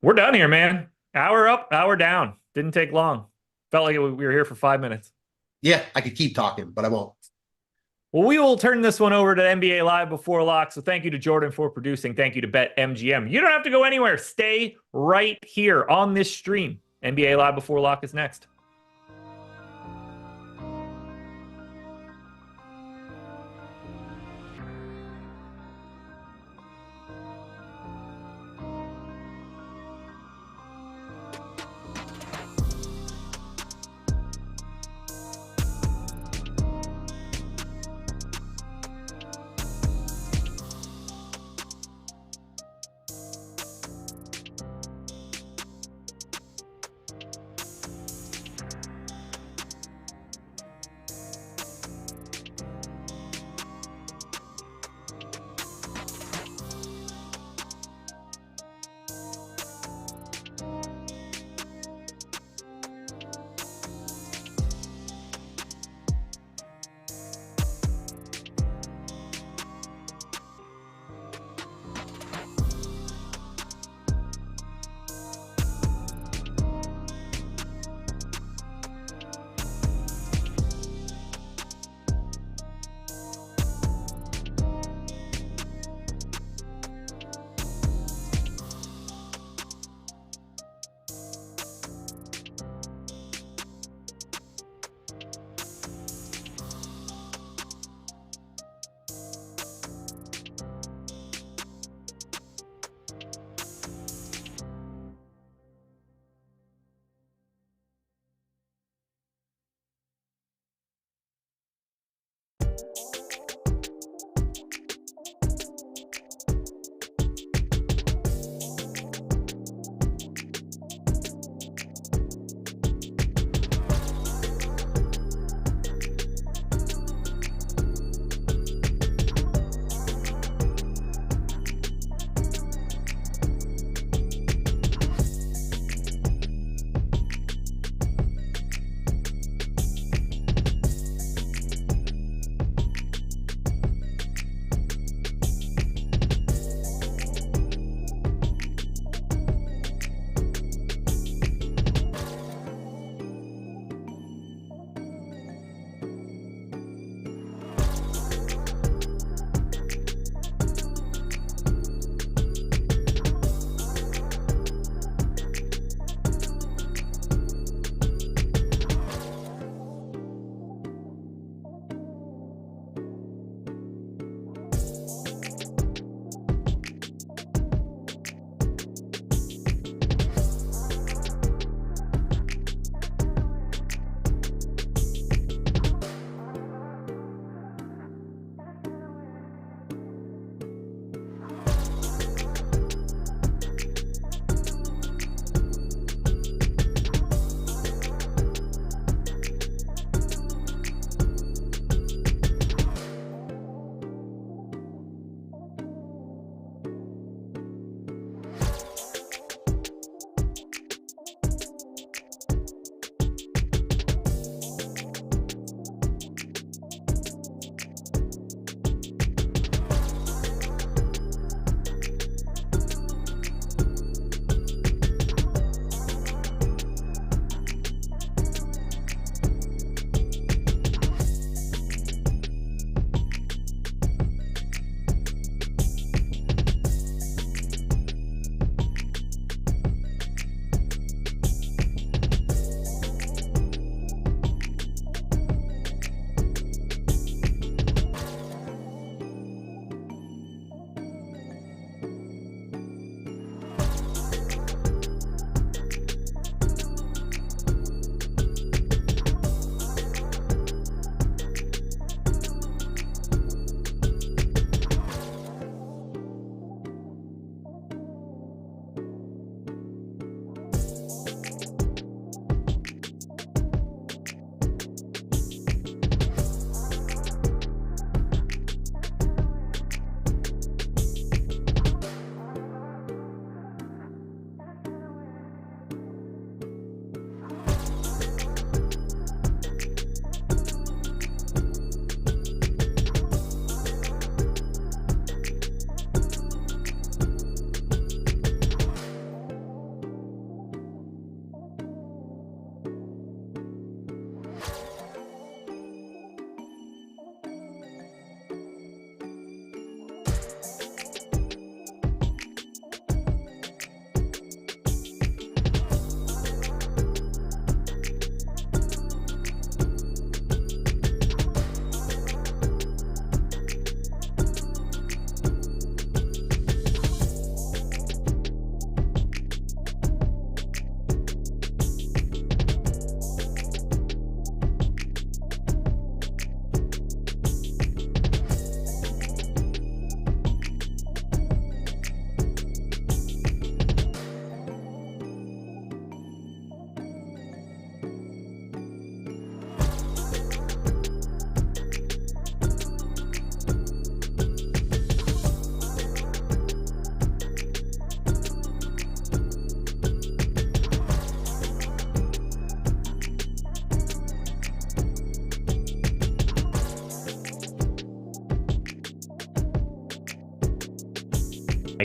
We're done here, man. Hour up, hour down. Didn't take long. Felt like we were here for 5 minutes. Yeah, I could keep talking, but I won't. Well, we will turn this one over to NBA Live Before Lock. So thank you to Jordan for producing. Thank you to BetMGM. You don't have to go anywhere. Stay right here on this stream. NBA Live Before Lock is next.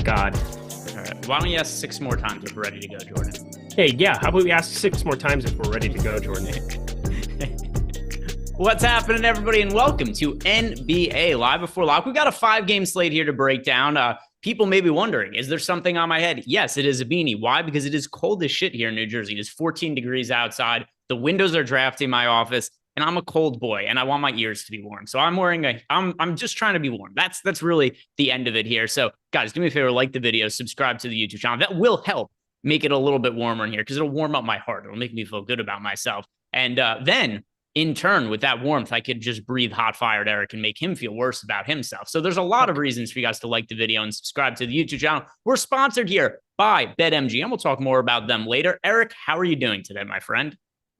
God. All right. Why don't you ask 6 more times if we're ready to go, Jordan? Hey, yeah. How about we ask 6 more times if we're ready to go, Jordan? What's happening, everybody, and welcome to NBA Live Before Lock. We've got a 5-game slate here to break down. People may be wondering, is there something on my head? Yes, it is a beanie. Why? Because it is cold as shit here in New Jersey. It is 14 degrees outside. The windows are drafty in my office, and I'm a cold boy, and I want my ears to be warm. So I'm just trying to be warm. That's really the end of it here. So, guys, do me a favor, like the video, subscribe to the YouTube channel. That will help make it a little bit warmer in here because it'll warm up my heart. It'll make me feel good about myself. And then, in turn, with that warmth, I could just breathe hot fire at Eric and make him feel worse about himself. So there's a lot of reasons for you guys to like the video and subscribe to the YouTube channel. We're sponsored here by BetMGM, and we'll talk more about them later. Eric, how are you doing today, my friend?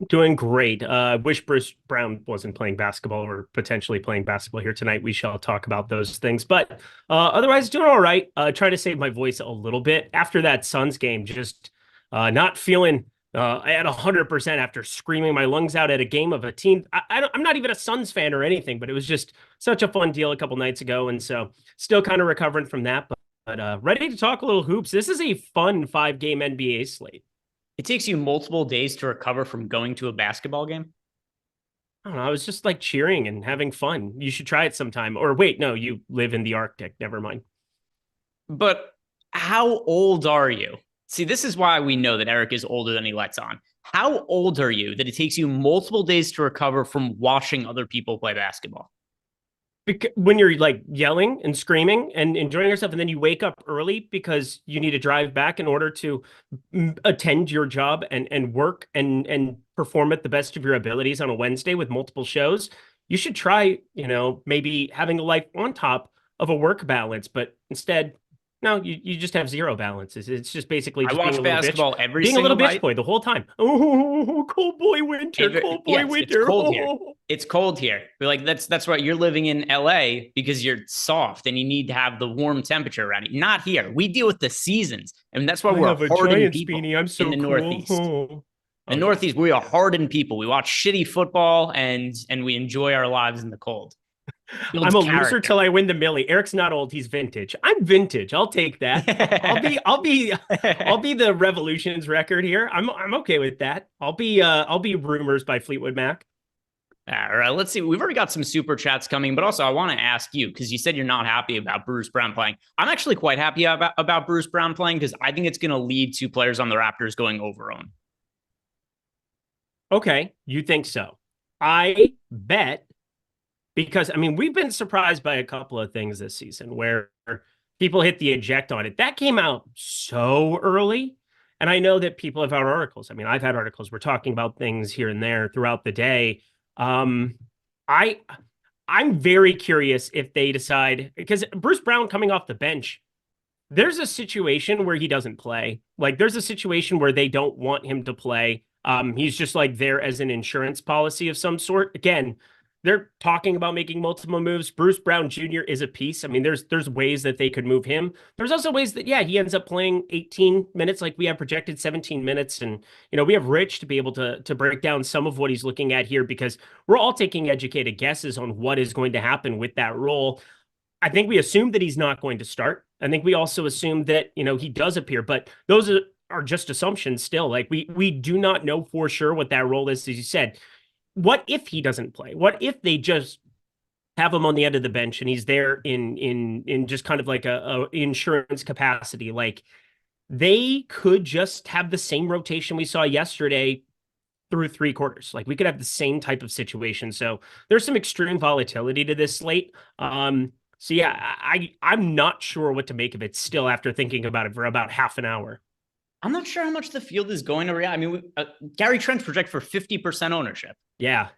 Doing great. Wish Bruce Brown wasn't playing basketball or potentially playing basketball here tonight. We shall talk about those things. But otherwise, doing all right. Try to save my voice a little bit. After that Suns game, just not feeling at 100% after screaming my lungs out at a game of a team. I'm not even a Suns fan or anything, but it was just such a fun deal a couple nights ago. And so still kind of recovering from that, but ready to talk a little hoops. This is a fun 5-game NBA slate. It takes you multiple days to recover from going to a basketball game? I don't know. I was just like cheering and having fun. You should try it sometime. Or wait, no, you live in the Arctic. Never mind. But how old are you? See, this is why we know that Eric is older than he lets on. How old are you that it takes you multiple days to recover from watching other people play basketball? When you're like yelling and screaming and enjoying yourself, and then you wake up early because you need to drive back in order to attend your job and work and perform at the best of your abilities on a Wednesday with multiple shows, you should try, maybe having a life on top of a work balance, but instead, no, you just have zero balances. It's just basically just I watch basketball every single night. Being a little bitch boy the whole time. Oh, cold boy winter, winter. It's cold here. It's cold here. But like that's right. You're living in LA because you're soft and you need to have the warm temperature around you. Not here. We deal with the seasons, and that's why we're hardened people in the Northeast. The Northeast, we are hardened people. We watch shitty football and we enjoy our lives in the cold. I'm a loser till I win the millie. Eric's not old; he's vintage. I'm vintage. I'll take that. I'll be the Revolution's record here. I'm okay with that. I'll be Rumors by Fleetwood Mac. All right, let's see. We've already got some super chats coming, but also I want to ask you because you said you're not happy about Bruce Brown playing. I'm actually quite happy about Bruce Brown playing because I think it's going to lead to players on the Raptors going over-owned. Okay, you think so? I bet. Because, we've been surprised by a couple of things this season where people hit the eject on it. That came out so early. And I know that people have had articles. I've had articles. We're talking about things here and there throughout the day. I'm very curious if they decide, because Bruce Brown coming off the bench, there's a situation where he doesn't play. Like, there's a situation where they don't want him to play. He's just like there as an insurance policy of some sort. Again, they're talking about making multiple moves. Bruce Brown Jr. is a piece. There's ways that they could move him. There's also ways that, he ends up playing 18 minutes, like we have projected 17 minutes. And, we have Rich to be able to break down some of what he's looking at here because we're all taking educated guesses on what is going to happen with that role. I think we assume that he's not going to start. I think we also assume that, he does appear, but those are just assumptions still. Like we do not know for sure what that role is, as you said. What if he doesn't play? What if they just have him on the end of the bench and he's there in just kind of like a insurance capacity? Like they could just have the same rotation we saw yesterday through 3 quarters. Like we could have the same type of situation. So there's some extreme volatility to this slate. So yeah, I'm not sure what to make of it still after thinking about it for about half an hour. I'm not sure how much the field is going to react. Gary Trent's project for 50% ownership. Yeah.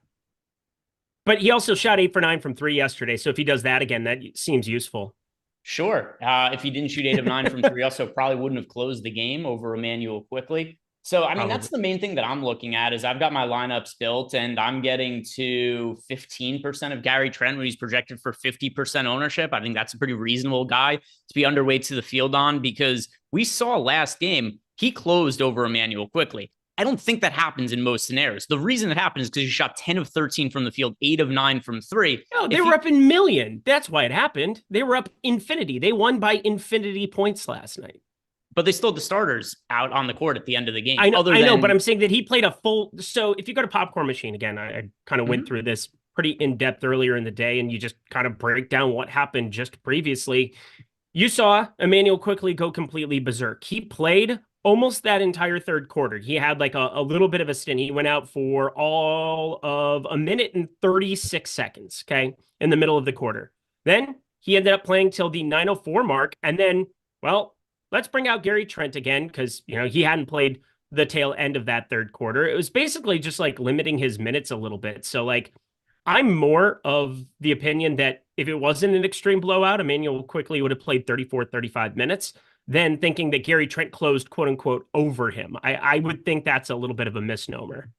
But he also shot 8 for 9 from 3 yesterday. So if he does that again, that seems useful. Sure. If he didn't shoot 8 of 9 from 3, also probably wouldn't have closed the game over Emmanuel quickly. So, that's the main thing that I'm looking at is I've got my lineups built and I'm getting to 15% of Gary Trent when he's projected for 50% ownership. I think that's a pretty reasonable guy to be underweight to the field on because we saw last game, he closed over Emmanuel quickly. I don't think that happens in most scenarios. The reason it happened is because he shot 10 of 13 from the field, 8 of 9 from 3. No, they were up in million. That's why it happened. They were up infinity. They won by infinity points last night. But they still had the starters out on the court at the end of the game. I know, but I'm saying that he played a full. So if you go to Popcorn Machine again, I kind of went through this pretty in depth earlier in the day, and you just kind of break down what happened just previously. You saw Emmanuel quickly go completely berserk. He played almost that entire third quarter. He had like a little bit of a stint. He went out for all of a minute and 36 seconds, okay, in the middle of the quarter. Then he ended up playing till the 9:04 mark. And then, well, let's bring out Gary Trent again because, you know, he hadn't played the tail end of that third quarter. It was basically just like limiting his minutes a little bit. So, like, I'm more of the opinion that if it wasn't an extreme blowout, Emmanuel quickly would have played 34, 35 minutes. Than thinking that Gary Trent closed, quote unquote, over him. I would think that's a little bit of a misnomer.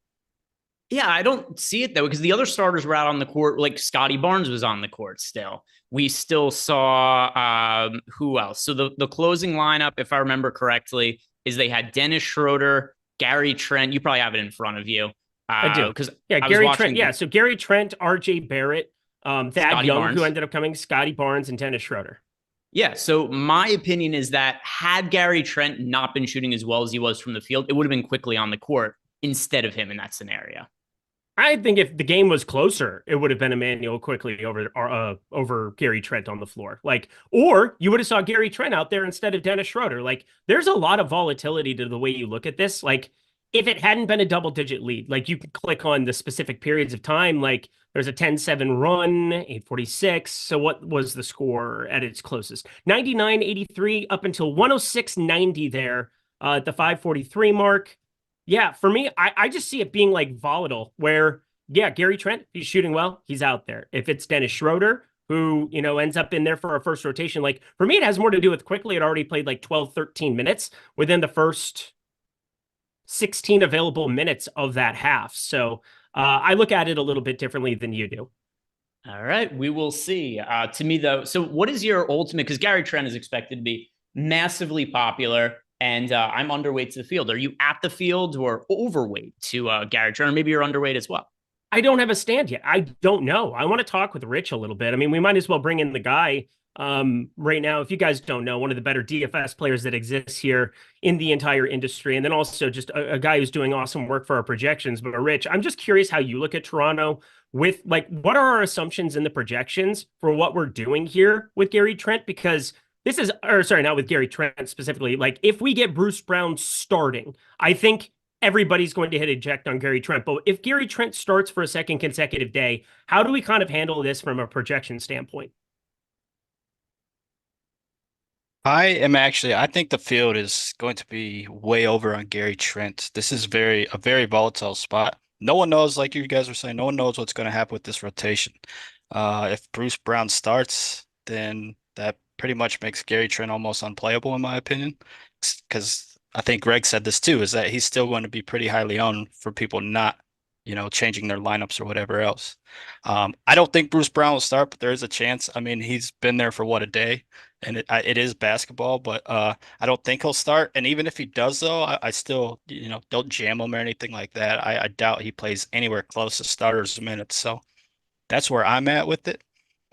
Yeah, I don't see it though, because the other starters were out on the court. Like Scotty Barnes was on the court still. We still saw who else? So the closing lineup, if I remember correctly, is they had Dennis Schroeder, Gary Trent. You probably have it in front of you. I do. Because Gary Trent. Yeah, so Gary Trent, RJ Barrett, Thad Young, Barnes, who ended up coming, Scotty Barnes, and Dennis Schroeder. Yeah, so my opinion is that had Gary Trent not been shooting as well as he was from the field, it would have been quickly on the court instead of him in that scenario. I think if the game was closer, it would have been Emmanuel quickly over Gary Trent on the floor. Like, or you would have saw Gary Trent out there instead of Dennis Schroeder. Like, there's a lot of volatility to the way you look at this. Like, if it hadn't been a double-digit lead, like you can click on the specific periods of time, like there's a 10-7 run, 8:46. So what was the score at its closest? 99-83 up until 106-90 there at the 5:43 mark. Yeah, for me, I just see it being like volatile where, yeah, Gary Trent, he's shooting well, he's out there. If it's Dennis Schroeder, who, you know, ends up in there for our first rotation, like for me, it has more to do with quickly. It already played like 12, 13 minutes within the first 16 available minutes of that half. So I look at it a little bit differently than you do. All right, we will see. To me, though, so what is your ultimate? Because Gary Trent is expected to be massively popular, and I'm underweight to the field. Are you at the field or overweight to Gary Trent? Or maybe you're underweight as well. I don't have a stand yet. I don't know. I want to talk with Rich a little bit. I mean, we might as well bring in the guy right now. If you guys don't know, one of the better DFS players that exists here in the entire industry, and then also just a guy who's doing awesome work for our projections. But Rich, I'm just curious how you look at Toronto with, like, what are our assumptions in the projections for what we're doing here with Gary Trent? Because this is, or sorry, not with Gary Trent specifically. Like, if we get Bruce Brown starting, I think everybody's going to hit eject on Gary Trent. But if Gary Trent starts for a second consecutive day, how do we kind of handle this from a projection standpoint? I think the field is going to be way over on Gary Trent. This is a very volatile spot. No one knows, like you guys were saying, no one knows what's going to happen with this rotation. If Bruce Brown starts, then that pretty much makes Gary Trent almost unplayable, in my opinion. Because I think Greg said this too, is that he's still going to be pretty highly owned for people not, changing their lineups or whatever else. I don't think Bruce Brown will start, but there is a chance. I mean, he's been there for a day, and it is basketball, but I don't think he'll start. And even if he does, though, I still, don't jam him or anything like that. I doubt he plays anywhere close to starters minutes. So that's where I'm at with it.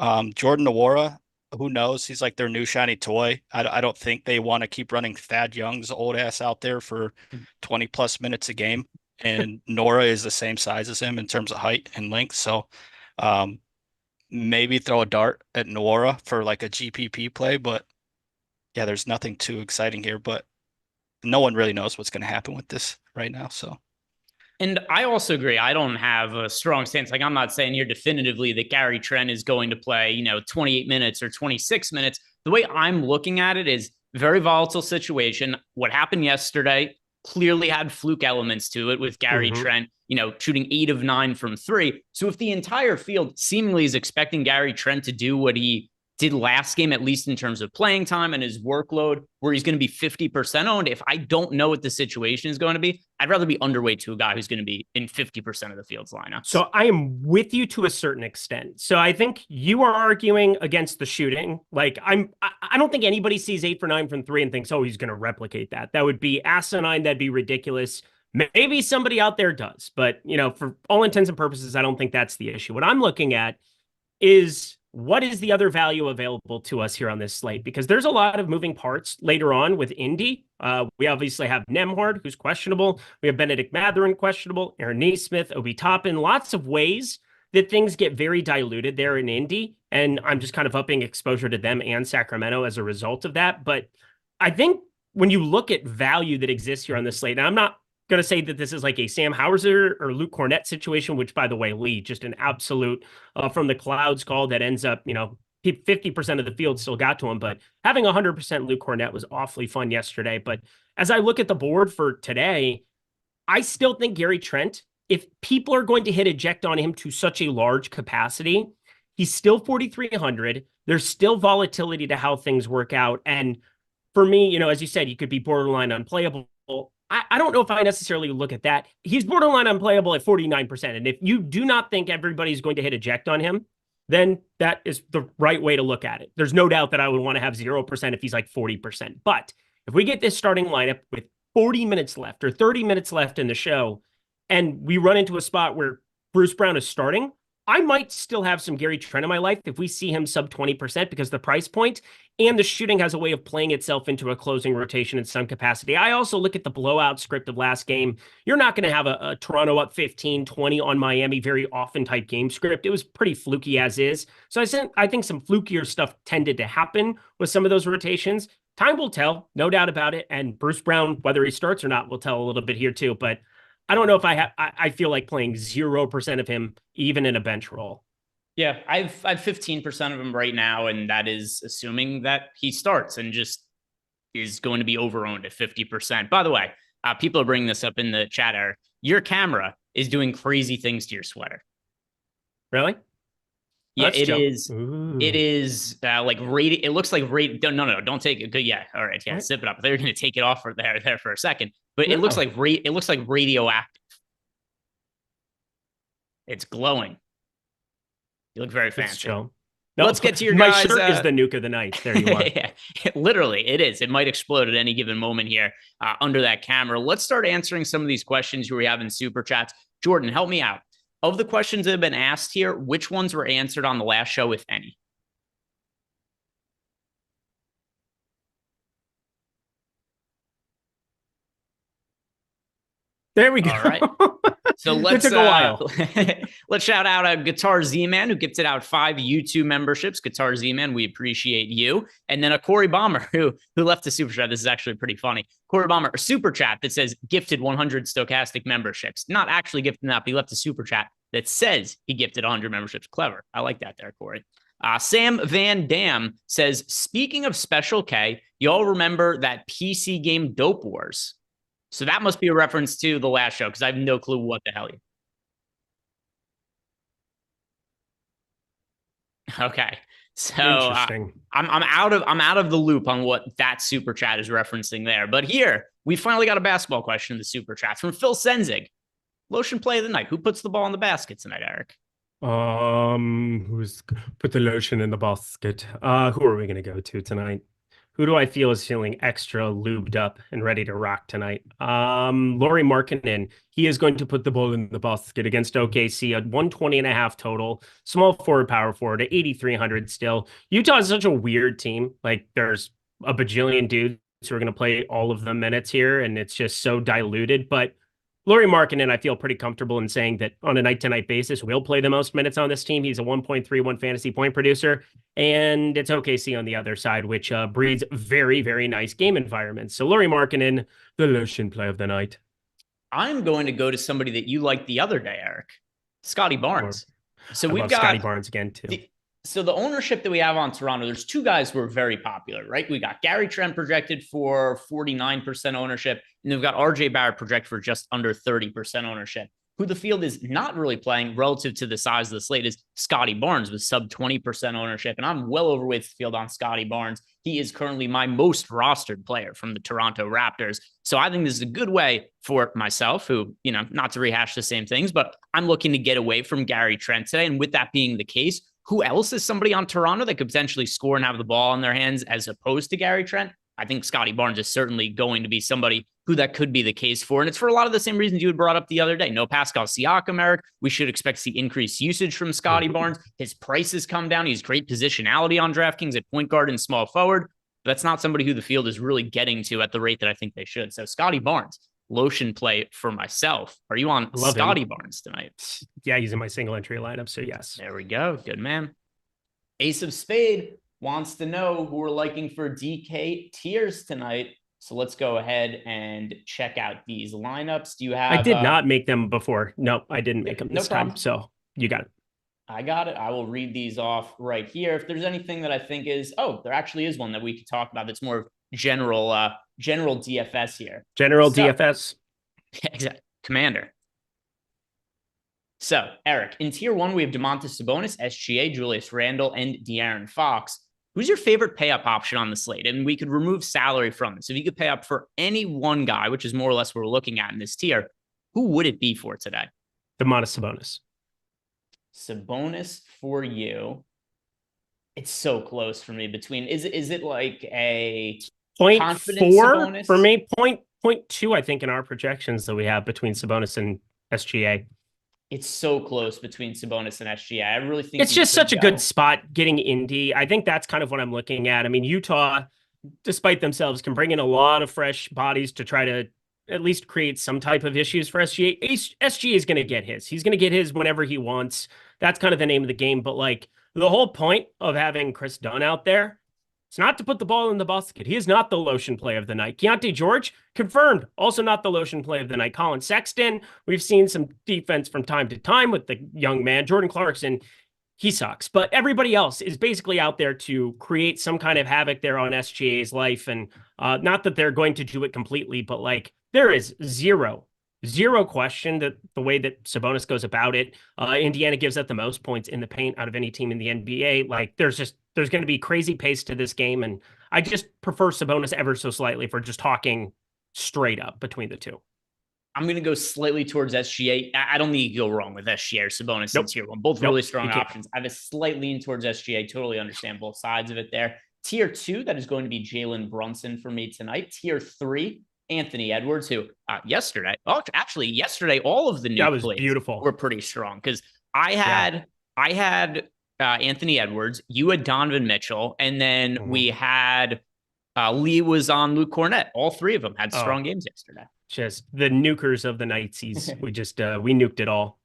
Jordan Nwora, who knows? He's like their new shiny toy. I don't think they want to keep running Thad Young's old ass out there for 20 plus minutes a game. And Nora is the same size as him in terms of height and length. So maybe throw a dart at Nwora for like a GPP play. But yeah, there's nothing too exciting here. But no one really knows what's going to happen with this right now. So. And I also agree. I don't have a strong stance. Like, I'm not saying here definitively that Gary Trent is going to play, 28 minutes or 26 minutes. The way I'm looking at it is very volatile situation. What happened yesterday clearly had fluke elements to it with Gary Trent, shooting 8 of 9 from 3. So if the entire field seemingly is expecting Gary Trent to do what he did last game, at least in terms of playing time and his workload, where he's going to be 50% owned, if I don't know what the situation is going to be, I'd rather be underweight to a guy who's going to be in 50% of the field's lineup. So I am with you to a certain extent. So I think you are arguing against the shooting. Like, I don't think anybody sees 8 for 9 from 3 and thinks, oh, he's going to replicate that. That would be asinine. That'd be ridiculous. Maybe somebody out there does, but for all intents and purposes, I don't think that's the issue. What I'm looking at is what is the other value available to us here on this slate? Because there's a lot of moving parts later on with Indy. We obviously have Nembhard, who's questionable. We have Benedict Mathurin, questionable. Aaron Nesmith, Obi Toppin. Lots of ways that things get very diluted there in Indy. And I'm just kind of upping exposure to them and Sacramento as a result of that. But I think when you look at value that exists here on this slate, and I'm not going to say that this is like a Sam Hauser or Luke Cornett situation, which, by the way, Lee, just an absolute from the clouds call that ends up, 50% of the field still got to him. But having 100% Luke Cornett was awfully fun yesterday. But as I look at the board for today, I still think Gary Trent, if people are going to hit eject on him to such a large capacity, he's still 4,300. There's still volatility to how things work out. And for me, as you said, you could be borderline unplayable. I don't know if I necessarily look at that. He's borderline unplayable at 49%. And if you do not think everybody's going to hit eject on him, then that is the right way to look at it. There's no doubt that I would want to have 0% if he's like 40%. But if we get this starting lineup with 40 minutes left or 30 minutes left in the show, and we run into a spot where Bruce Brown is starting, I might still have some Gary Trent in my life if we see him sub 20% because the price point and the shooting has a way of playing itself into a closing rotation in some capacity. I also look at the blowout script of last game. You're not going to have a Toronto up 15-20 on Miami very often type game script. It was pretty fluky as is. So I think some flukier stuff tended to happen with some of those rotations. Time will tell, no doubt about it. And Bruce Brown, whether he starts or not, will tell a little bit here too. But I don't know if I feel like playing 0% of him, even in a bench role. Yeah, I've 15% of him right now, and that is assuming that he starts and just is going to be overowned at 50%. By the way, people are bringing this up in the chat, Eric. Your camera is doing crazy things to your sweater. Really? Yeah, it is. Ooh. It is like radio. It looks like radio. No, don't take it. Good. Yeah. All right. Yeah. Right. Zip it up. They're going to take it off for there for a second, but it looks like it looks like radioactive. It's glowing. You look very fancy. No, let's get to your my guys. My shirt is the nuke of the night. There you are. Yeah, literally, it is. It might explode at any given moment here under that camera. Let's start answering some of these questions we have in super chats. Jordan, help me out. Of the questions that have been asked here, which ones were answered on the last show, if any? There we go. All right. So let's let's shout out Guitar Z-Man, who gifted out 5 YouTube memberships. Guitar Z-Man, we appreciate you. And then a Corey Bomber who left a super chat. This is actually pretty funny. Corey Bomber, a super chat that says gifted 100 stochastic memberships. Not actually gifted that, but he left a super chat that says he gifted 100 memberships. Clever. I like that there, Corey. Sam Van Dam says, speaking of Special K, you all remember that PC game Dope Wars? So that must be a reference to the last show because I have no clue what the hell you. Okay, so I'm out of the loop on what that super chat is referencing there. But here we finally got a basketball question in the super chat from Phil Senzig. Lotion play of the night. Who puts the ball in the basket tonight, Eric? Who's put the lotion in the basket? Who are we going to go to tonight? Who do I feel is feeling extra lubed up and ready to rock tonight? Lauri Markkanen. He is going to put the ball in the basket against OKC at 120.5 total. Small forward, power forward at 8,300 still. Utah is such a weird team. Like there's a bajillion dudes who are going to play all of the minutes here, and it's just so diluted. But Lauri Markkanen, I feel pretty comfortable in saying that on a night-to-night basis, will play the most minutes on this team. He's a 1.31 fantasy point producer, and it's OKC on the other side, which breeds very, very nice game environments. So Lauri Markkanen, the lotion play of the night. I'm going to go to somebody that you liked the other day, Eric. Scotty Barnes. So we've got Scotty Barnes again, too. So the ownership that we have on Toronto, there's 2 guys who are very popular, right? We got Gary Trent projected for 49% ownership, and we've got RJ Barrett projected for just under 30% ownership. Who the field is not really playing relative to the size of the slate is Scotty Barnes with sub 20% ownership, and I'm well overweight the field on Scotty Barnes. He is currently my most rostered player from the Toronto Raptors. So I think this is a good way for myself, who, not to rehash the same things, but I'm looking to get away from Gary Trent today. And with that being the case, who else is somebody on Toronto that could potentially score and have the ball in their hands as opposed to Gary Trent? I think Scotty Barnes is certainly going to be somebody who that could be the case for. And it's for a lot of the same reasons you had brought up the other day. No Pascal Siakam, Eric. We should expect to see increased usage from Scotty Barnes. His price has come down. He's great positionality on DraftKings at point guard and small forward. But that's not somebody who the field is really getting to at the rate that I think they should. So Scotty Barnes, lotion play for myself. Are you on Scotty Barnes tonight? Yeah, he's in my single entry lineup. So yes. There we go. Good man. Ace of Spade wants to know who we're liking for DK tiers tonight. So let's go ahead and check out these lineups. Do you have... I did not make them before. No, I didn't make them this time. So you got it. I got it. I will read these off right here. If there's anything that I think is... Oh, there actually is one that we could talk about that's more general DFS here. DFS? Exactly. Commander. So, Eric, in tier 1, we have Domantas Sabonis, SGA, Julius Randle, and De'Aaron Fox. Who's your favorite pay-up option on the slate? And we could remove salary from this. If you could pay up for any one guy, which is more or less what we're looking at in this tier, who would it be for today? Domantas Sabonis. Sabonis for you. It's so close for me between... Is it like a... 0.4 for me? 0.2, I think, in our projections that we have between Sabonis and SGA. It's so close between Sabonis and SGA. I really think it's just such a good spot getting Indy. I think that's kind of what I'm looking at. I mean, Utah, despite themselves, can bring in a lot of fresh bodies to try to at least create some type of issues for SGA. SGA is going to get his. He's going to get his whenever he wants. That's kind of the name of the game. But like the whole point of having Chris Dunn out there, it's not to put the ball in the basket. He is not the lotion play of the night. Keontae George, confirmed, also not the lotion play of the night. Colin Sexton, we've seen some defense from time to time with the young man. Jordan Clarkson, he sucks. But everybody else is basically out there to create some kind of havoc there on SGA's life. And not that they're going to do it completely, but like there is zero question that the way that Sabonis goes about it, Indiana gives up the most points in the paint out of any team in the NBA. Like there's going to be crazy pace to this game. And I just prefer Sabonis ever so slightly for just talking straight up between the two. I'm going to go slightly towards SGA. I don't think you go wrong with SGA or Sabonis in tier 1. Both really strong options. I have a slight lean towards SGA. Totally understand both sides of it there. Tier 2, that is going to be Jalen Brunson for me tonight. Tier 3, Anthony Edwards, who yesterday, all of the new plays were pretty strong because I had Anthony Edwards, you had Donovan Mitchell, and then we had Lee was on Luke Cornett. All three of them had strong games yesterday. Just the nukers of the Nightsies. We just we nuked it all.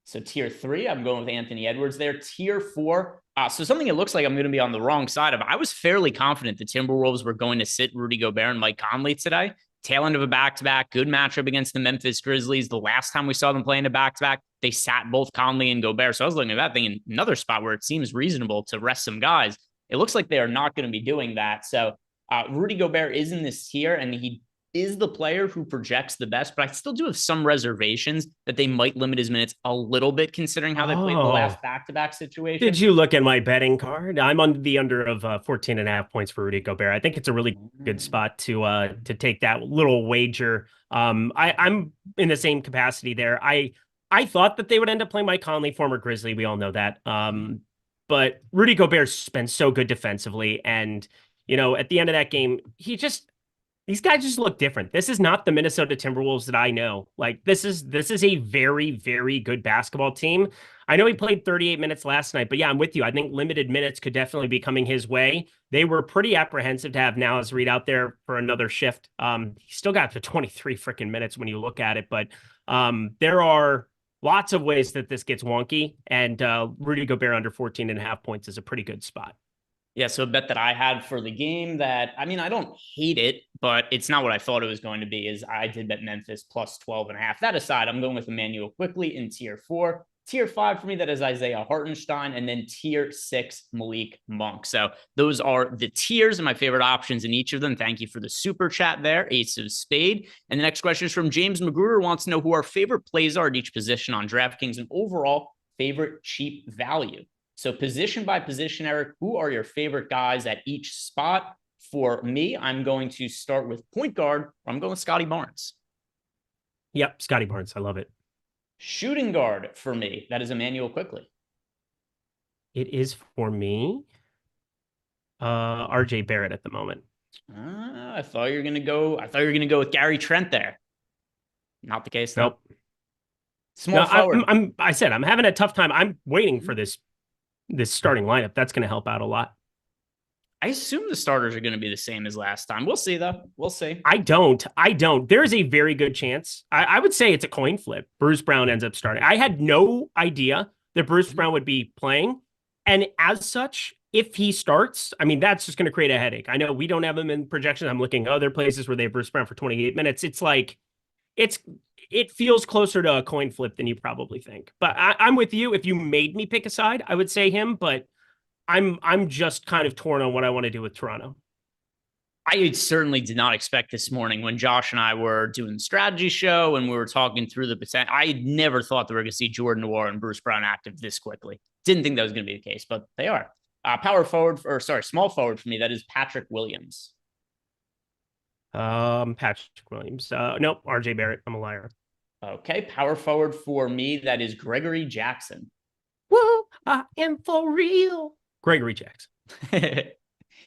So tier 3, I'm going with Anthony Edwards there. Tier 4, so something it looks like I'm going to be on the wrong side of. I was fairly confident the Timberwolves were going to sit Rudy Gobert and Mike Conley today. Tail end of a back-to-back, good matchup against the Memphis Grizzlies. The last time we saw them playing a back-to-back, they sat both Conley and Gobert. So I was looking at that thing in another spot where it seems reasonable to rest some guys. It looks like they are not going to be doing that. So Rudy Gobert is in this tier, and he is the player who projects the best, but I still do have some reservations that they might limit his minutes a little bit considering how they played the last back-to-back situation. Did you look at my betting card? I'm on the under of 14.5 points for Rudy Gobert. I think it's a really good spot to take that little wager. I'm in the same capacity there. I thought that they would end up playing Mike Conley, former Grizzly. We all know that. But Rudy Gobert's been so good defensively. And, at the end of that game, these guys just look different. This is not the Minnesota Timberwolves that I know. Like this is a very, very good basketball team. I know he played 38 minutes last night, but yeah, I'm with you. I think limited minutes could definitely be coming his way. They were pretty apprehensive to have Naz Reid out there for another shift. He still got to 23 freaking minutes when you look at it, but there are lots of ways that this gets wonky, and Rudy Gobert under 14.5 points is a pretty good spot. Yeah, so a bet that I had for the game that, I don't hate it, but it's not what I thought it was going to be, is I did bet Memphis plus 12.5. That aside, I'm going with Emmanuel Quickley in tier 4. Tier 5 for me, that is Isaiah Hartenstein, and then tier 6, Malik Monk. So those are the tiers and my favorite options in each of them. Thank you for the super chat there, Ace of Spade. And the next question is from James McGruder, wants to know who our favorite plays are at each position on DraftKings and overall favorite cheap value. So position by position, Eric, who are your favorite guys at each spot? For me, I'm going to start with point guard. I'm going with Scotty Barnes. Yep, Scotty Barnes. I love it. Shooting guard for me, that is Emmanuel Quickley. It is for me, RJ Barrett at the moment. I thought you were gonna go with Gary Trent there. Not the case, though. Nope. Small forward. I said I'm having a tough time. I'm waiting for this starting lineup. That's going to help out a lot. I assume the starters are going to be the same as last time. We'll see, though. We'll see. I don't. There is a very good chance. I would say it's a coin flip. Bruce Brown ends up starting. I had no idea that Bruce Brown would be playing. And as such, if he starts, I mean, that's just going to create a headache. I know we don't have him in projections. I'm looking at other places where they have Bruce Brown for 28 minutes. It's like, it feels closer to a coin flip than you probably think. But I'm with you. If you made me pick a side, I would say him, but I'm just kind of torn on what I want to do with Toronto. I certainly did not expect this morning when Josh and I were doing the strategy show and we were talking through the potential. I never thought that we were going to see Jordan Noir and Bruce Brown active this quickly. Didn't think that was going to be the case, but they are. Small forward for me, that is Patrick Williams. Patrick Williams. Nope, RJ Barrett. I'm a liar. Okay, power forward for me, that is Gregory Jackson. Whoa, I am for real. Gregory Jackson.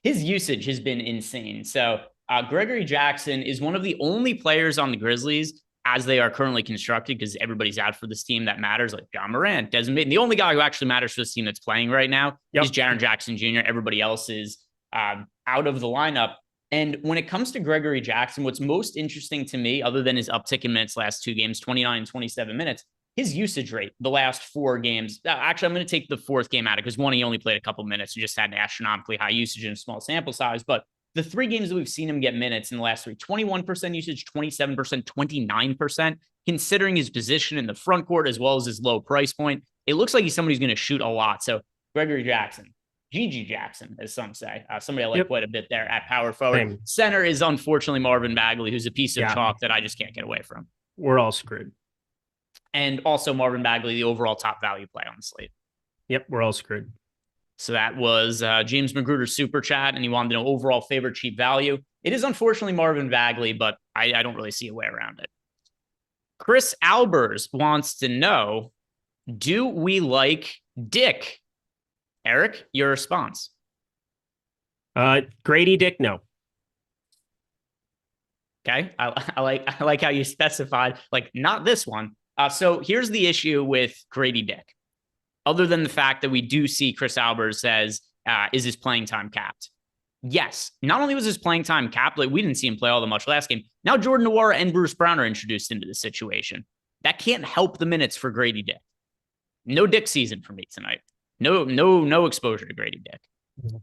His usage has been insane. So Gregory Jackson is one of the only players on the Grizzlies as they are currently constructed, because everybody's out for this team that matters, like John Morant, Desmond Bain. The only guy who actually matters for this team that's playing right now is Jaren Jackson Jr. Everybody else is out of the lineup. And when it comes to Gregory Jackson, what's most interesting to me, other than his uptick in minutes last 2 games, 29 and 27 minutes, his usage rate the last 4 games. Actually, I'm going to take the 4th game out of it because one, he only played a couple minutes and just had an astronomically high usage in a small sample size. But the 3 games that we've seen him get minutes in the last 3, 21% usage, 27%, 29%, considering his position in the front court as well as his low price point, it looks like he's somebody who's going to shoot a lot. So Gregory Jackson. GG Jackson, as some say. Somebody I like quite a bit there at power forward. Same. Center is unfortunately Marvin Bagley, who's a piece of chalk that I just can't get away from. We're all screwed. And also Marvin Bagley, the overall top value play on the slate. Yep, we're all screwed. So that was James Magruder's super chat, and he wanted to know overall favorite cheap value. It is unfortunately Marvin Bagley, but I don't really see a way around it. Chris Albers wants to know, do we like Dick? Eric, your response. Grady Dick, no. Okay, I like how you specified, like, not this one. So here's the issue with Grady Dick. Other than the fact that we do see Chris Albers says, is his playing time capped? Yes. Not only was his playing time capped, like we didn't see him play all that much last game. Now Jordan Noir and Bruce Brown are introduced into the situation. That can't help the minutes for Grady Dick. No Dick season for me tonight. No exposure to Grady Dick.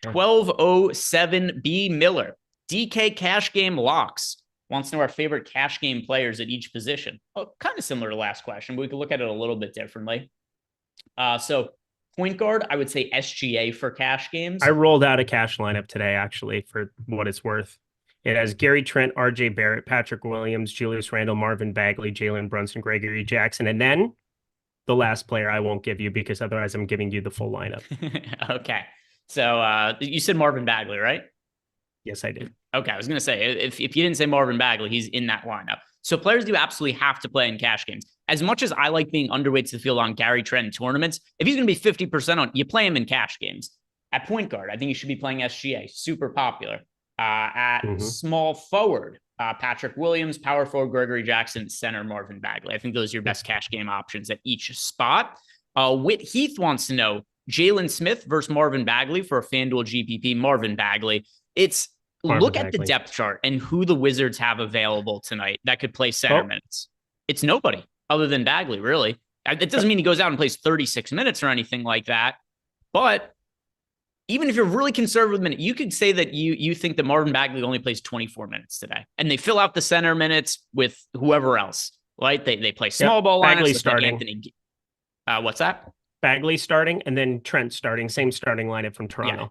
1207B Miller. DK cash game locks. Wants to know our favorite cash game players at each position. Oh, kind of similar to last question, but we could look at it a little bit differently. So point guard, I would say SGA for cash games. I rolled out a cash lineup today, actually, for what it's worth. It has Gary Trent, RJ Barrett, Patrick Williams, Julius Randle, Marvin Bagley, Jalen Brunson, Gregory Jackson, and then the last player I won't give you because otherwise I'm giving you the full lineup. Okay. So you said Marvin Bagley, right? Yes, I did. Okay. I was going to say, if you didn't say Marvin Bagley, he's in that lineup. So players do absolutely have to play in cash games. As much as I like being underweight to the field on Gary Trent in tournaments, if he's going to be 50% on, you play him in cash games. At point guard, I think you should be playing SGA. Super popular. At small forward, Patrick Williams, power forward, Gregory Jackson, center, Marvin Bagley. I think those are your best cash game options at each spot. Whit Heath wants to know Jalen Smith versus Marvin Bagley for a FanDuel GPP. Marvin Bagley. Look at the depth chart and who the Wizards have available tonight that could play center minutes. It's nobody other than Bagley, really. That doesn't mean he goes out and plays 36 minutes or anything like that. But even if you're really conservative with minutes, you could say that you think that Marvin Bagley only plays 24 minutes today. And they fill out the center minutes with whoever else, right? They play small ball Bagley lineups. starting. Like Anthony, what's that? Bagley starting and then Trent starting. Same starting lineup from Toronto. Yeah.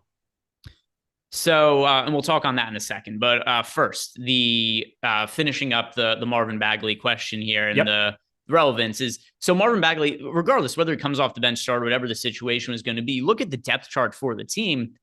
So, and we'll talk on that in a second. But first, the finishing up the Marvin Bagley question here and the relevance is, so Marvin Bagley, regardless whether he comes off the bench start or whatever the situation is going to be, look at the depth chart for the team.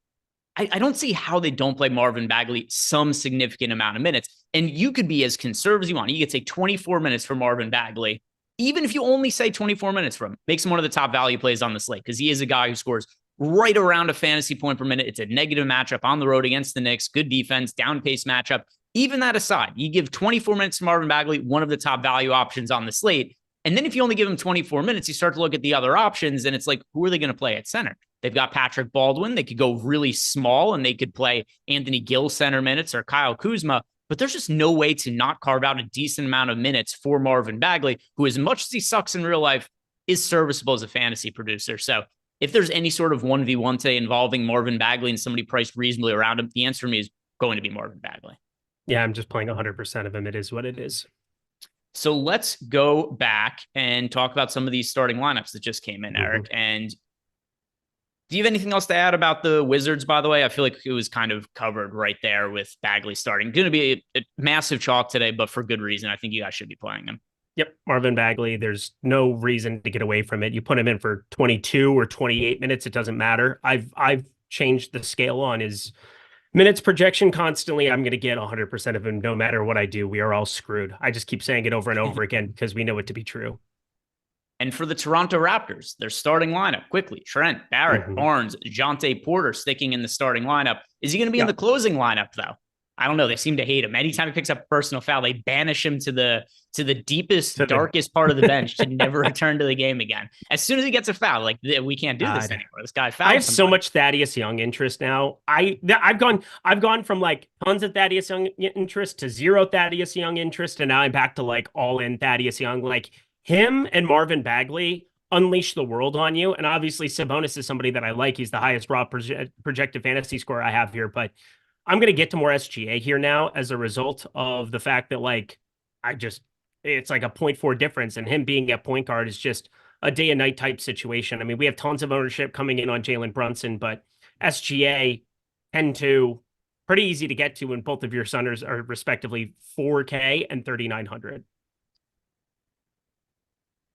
I don't see how they don't play Marvin Bagley some significant amount of minutes. And you could be as conservative as you want. You could say 24 minutes for Marvin Bagley. Even if you only say 24 minutes from him, makes him one of the top value plays on the slate because he is a guy who scores right around a fantasy point per minute. It's a negative matchup on the road against the Knicks. Good defense, down pace matchup. Even that aside, you give 24 minutes to Marvin Bagley, one of the top value options on the slate. And then if you only give him 24 minutes, you start to look at the other options, and it's like, who are they going to play at center? They've got Patrick Baldwin. They could go really small, and they could play Anthony Gill center minutes or Kyle Kuzma. But there's just no way to not carve out a decent amount of minutes for Marvin Bagley, who, as much as he sucks in real life, is serviceable as a fantasy producer. So if there's any sort of 1v1 today involving Marvin Bagley and somebody priced reasonably around him, the answer for me is going to be Marvin Bagley. Yeah, I'm just playing 100% of him. It is what it is. So let's go back and talk about some of these starting lineups that just came in, Eric. And do you have anything else to add about the Wizards, by the way? I feel like it was kind of covered right there with Bagley starting. Going to be a massive chalk today, but for good reason. I think you guys should be playing him. Yep, Marvin Bagley, there's no reason to get away from it. You put him in for 22 or 28 minutes, it doesn't matter. I've changed the scale on his minutes projection constantly. I'm going to get 100% of him no matter what I do. We are all screwed. I just keep saying it over and over again because we know it to be true. And for the Toronto Raptors, their starting lineup, quickly, Trent, Barrett, Barnes, Jonte Porter sticking in the starting lineup. Is he going to be in the closing lineup, though? I don't know. They seem to hate him. Anytime he picks up a personal foul, they banish him to the deepest, darkest part of the bench to never return to the game again. As soon as he gets a foul, like, we can't do this anymore. This guy fouled. I have so much Thaddeus Young interest now. I've gone from like tons of Thaddeus Young interest to zero Thaddeus Young interest, and now I'm back to like all in Thaddeus Young. Like him and Marvin Bagley unleash the world on you. And obviously Sabonis is somebody that I like. He's the highest raw projected fantasy score I have here, but I'm going to get to more SGA here now as a result of the fact that like, it's like a 0.4 difference, and him being at point guard is just a day and night type situation. I mean, we have tons of ownership coming in on Jalen Brunson, but SGA 10-2, pretty easy to get to when both of your centers are respectively 4K and 3,900.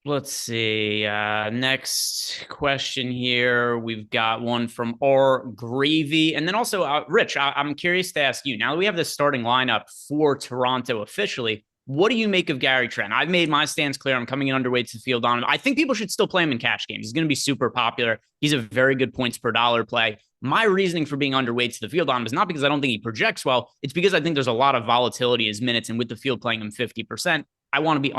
Let's see. Next question here. We've got one from R Gravy. And then also, Rich, I'm curious to ask you, now that we have the starting lineup for Toronto officially, what do you make of Gary Trent? I've made my stance clear. I'm coming in underweight to the field on him. I think people should still play him in cash games. He's going to be super popular. He's a very good points per dollar play. My reasoning for being underweight to the field on him is not because I don't think he projects well. It's because I think there's a lot of volatility in his minutes, and with the field playing him 50%, I want to be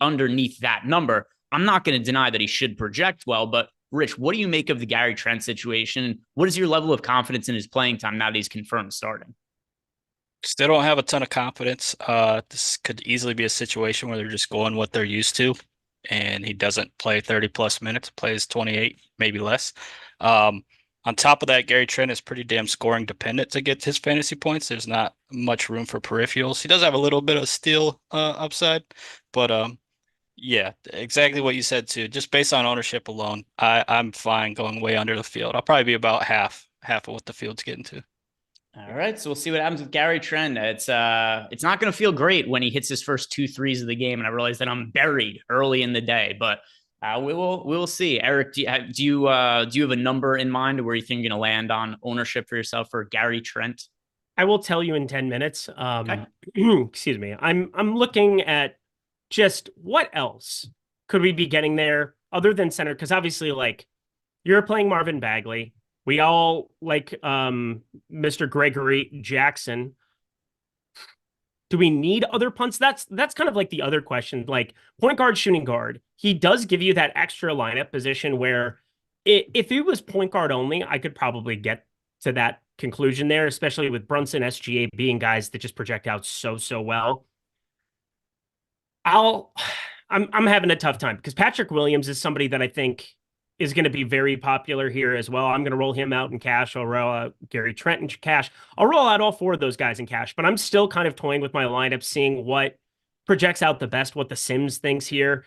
underneath that number. I'm not going to deny that he should project well, but Rich, what do you make of the Gary Trent situation? What is your level of confidence in his playing time now that he's confirmed starting? Still don't have a ton of confidence. This could easily be a situation where they're just going what they're used to, and he doesn't play 30 plus minutes, plays 28, maybe less. On top of that, Gary Trent is pretty damn scoring dependent to get his fantasy points. There's not much room for peripherals. He does have a little bit of steal upside, but yeah, exactly what you said too. Just based on ownership alone, I'm fine going way under the field. I'll probably be about half of what the field's getting to. All right, so we'll see what happens with Gary Trent. It's not going to feel great when he hits his first 2 threes of the game, and I realize that I'm buried early in the day, but we will see. Eric, do you have a number in mind where you think you're going to land on ownership for yourself for Gary Trent? I will tell you in 10 minutes. Okay. Excuse me. I'm looking at just what else could we be getting there other than center? Because obviously, like, you're playing Marvin Bagley. We all like Mr. Gregory Jackson. Do we need other punts? That's kind of like the other question. Like point guard, shooting guard, he does give you that extra lineup position where if he was point guard only, I could probably get to that conclusion there, especially with Brunson, SGA being guys that just project out so well. I'm having a tough time because Patrick Williams is somebody that I think is going to be very popular here as well. I'm going to roll him out in cash. I'll roll out Gary Trent in cash. I'll roll out all 4 of those guys in cash, but I'm still kind of toying with my lineup, seeing what projects out the best, what the Sims thinks here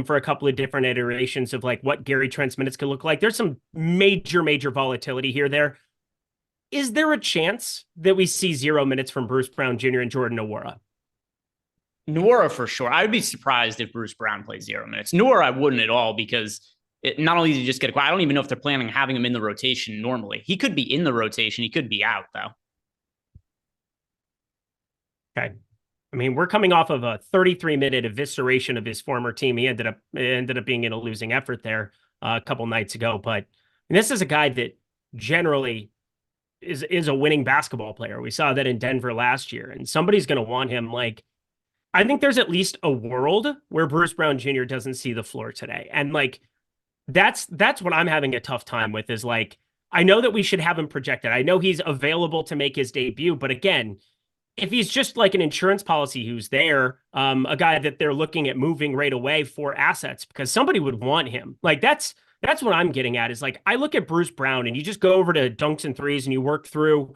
for a couple of different iterations of like what Gary Trent's minutes could look like. There's some major volatility here there. Is there a chance that we see 0 minutes from Bruce Brown Jr. and Jordan Nwora? Nwora for sure. I would be surprised if Bruce Brown plays 0 minutes. Nwora I wouldn't at all because not only did you just get I don't even know if they're planning on having him in the rotation normally. He could be in the rotation. He could be out, though. Okay. I mean, we're coming off of a 33-minute evisceration of his former team. He ended up being in a losing effort there a couple nights ago. But And this is a guy that generally is a winning basketball player. We saw that in Denver last year, and somebody's going to want him. Like, I think there's at least a world where Bruce Brown Jr. doesn't see the floor today. And like, that's what I'm having a tough time with is like, I know that we should have him projected. I know he's available to make his debut, but again, if he's just like an insurance policy who's there, a guy that they're looking at moving right away for assets because somebody would want him. Like that's what I'm getting at is like, I look at Bruce Brown and you just go over to dunks and threes and you work through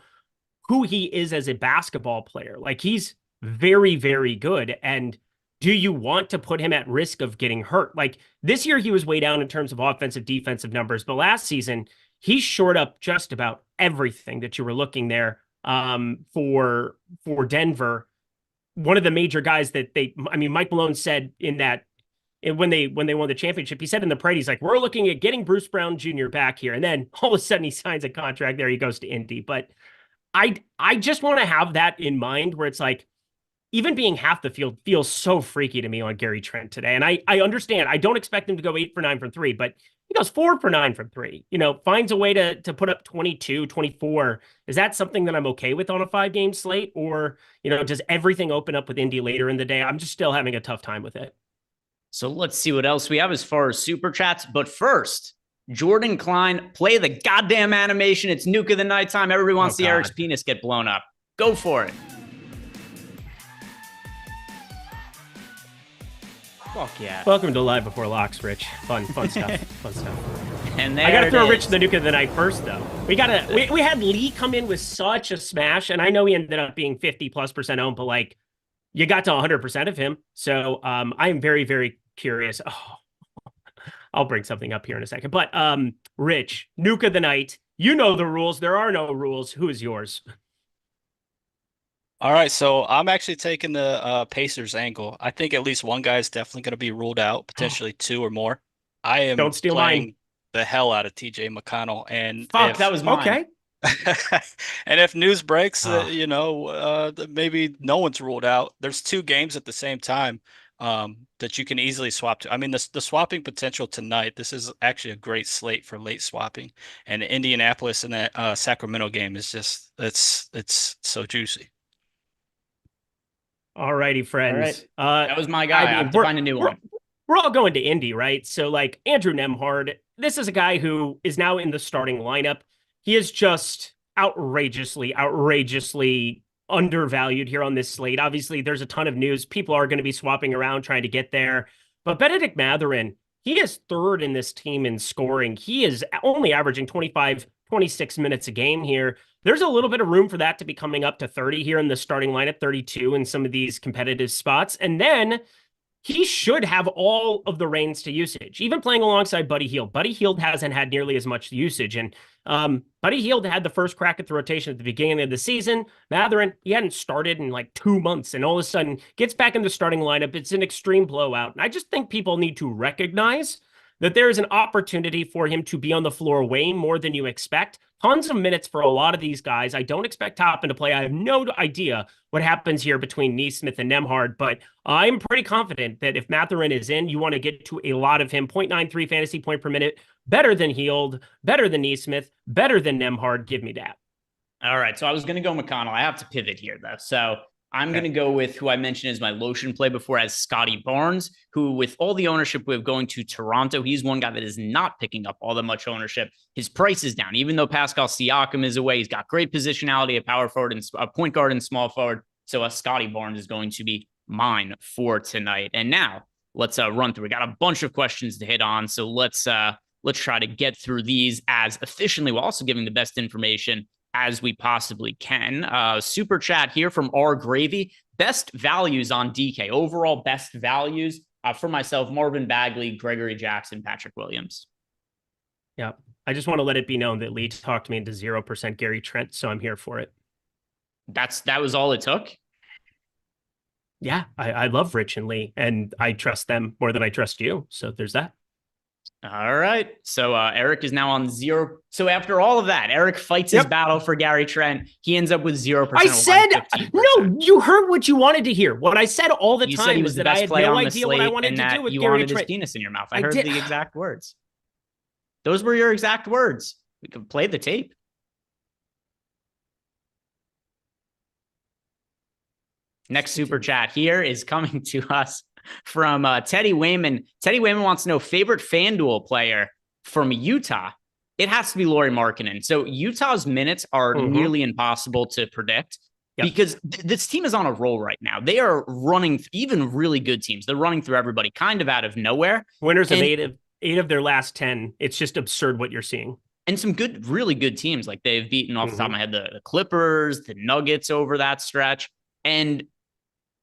who he is as a basketball player. Like he's very, very good. And do you want to put him at risk of getting hurt? Like this year, he was way down in terms of offensive, defensive numbers, but last season, he shored up just about everything that you were looking there for Denver. One of the major guys that Mike Malone said when they won the championship, he said in the parade, he's like, we're looking at getting Bruce Brown Jr. back here. And then all of a sudden he signs a contract there. He goes to Indy. But I just want to have that in mind where it's like, even being half the field feels so freaky to me on Gary Trent today. And I understand. I don't expect him to go 8 for 9 from 3, but he goes 4 for 9 from 3, finds a way to put up 22, 24. Is that something that I'm okay with on a 5-game slate? Or, does everything open up with Indy later in the day? I'm just still having a tough time with it. So let's see what else we have as far as super chats. But first, Jordan Klein, play the goddamn animation. It's Nuke of the Nighttime. Everybody wants to see Eric's penis get blown up. Go for it. Fuck yeah. Welcome to Live Before Locks, Rich. Fun stuff. Fun stuff. And there I gotta throw Rich the Nuke of the Night first, though. We had Lee come in with such a smash, and I know he ended up being 50+% owned, but like you got to 100% of him. So I am very, very curious. Oh, I'll bring something up here in a second. But Rich, Nuke of the Night, you know the rules. There are no rules. Who is yours? All right, so I'm actually taking the Pacers angle. I think at least one guy is definitely going to be ruled out, potentially 2 or more. I am Don't steal playing mine. the hell out of TJ McConnell, and fuck, that was mine. Okay. And if news breaks, maybe no one's ruled out. There's 2 games at the same time that you can easily swap to. I mean, the swapping potential tonight. This is actually a great slate for late swapping, and the Indianapolis and that Sacramento game is just it's so juicy. All righty, friends. All right. That was my guy. I have to find a new one. We're all going to Indy, right? So, like, Andrew Nembhard, this is a guy who is now in the starting lineup. He is just outrageously undervalued here on this slate. Obviously, there's a ton of news. People are going to be swapping around trying to get there. But Benedict Mathurin, he is 3rd in this team in scoring. He is only averaging 25, 26 minutes a game here. There's a little bit of room for that to be coming up to 30 here in the starting lineup, 32 in some of these competitive spots. And then he should have all of the reins to usage, even playing alongside Buddy Hield. Buddy Hield hasn't had nearly as much usage. And Buddy Hield had the first crack at the rotation at the beginning of the season. Mathurin, he hadn't started in like 2 months and all of a sudden gets back in the starting lineup. It's an extreme blowout. And I just think people need to recognize that there is an opportunity for him to be on the floor way more than you expect. Tons of minutes for a lot of these guys. I don't expect Toppin to play. I have no idea what happens here between Nesmith and Nembhard, but I'm pretty confident that if Mathurin is in, you want to get to a lot of him. 0.93 fantasy point per minute, better than Hield, better than Nesmith, better than Nembhard. Give me that. All right, so I was going to go McConnell. I have to pivot here, though. So I'm going to go with who I mentioned as my lotion play before as Scotty Barnes, who with all the ownership we have going to Toronto, he's one guy that is not picking up all that much ownership. His price is down, even though Pascal Siakam is away. He's got great positionality at power forward and point guard and small forward. So Scotty Barnes is going to be mine for tonight. And now let's run through. We got a bunch of questions to hit on. So let's try to get through these as efficiently while also giving the best information as we possibly can. Super chat here from R Gravy. Best values on DK. Overall best values for myself, Marvin Bagley, Gregory Jackson, Patrick Williams. Yeah. I just want to let it be known that Lee talked me into 0% Gary Trent, so I'm here for it. That was all it took? Yeah. I love Rich and Lee, and I trust them more than I trust you. So there's that. All right. So Eric is now on 0. So after all of that, Eric fights his battle for Gary Trent. He ends up with 0%. I said, no, you heard what you wanted to hear. What I said all the time was that I had no idea what I wanted to do with Gary Trent. His penis in your mouth. I heard the exact words. Those were your exact words. We could play the tape. Next super chat here is coming to us from Teddy Wayman. Teddy Wayman wants to know favorite FanDuel player from Utah. It has to be Lauri Markkanen. So Utah's minutes are nearly impossible to predict because this team is on a roll right now. They are running, even really good teams. They're running through everybody kind of out of nowhere. Winners of eight of their last 10. It's just absurd what you're seeing. And some good, really good teams. Like they've beaten off the top of my head, the Clippers, the Nuggets over that stretch. And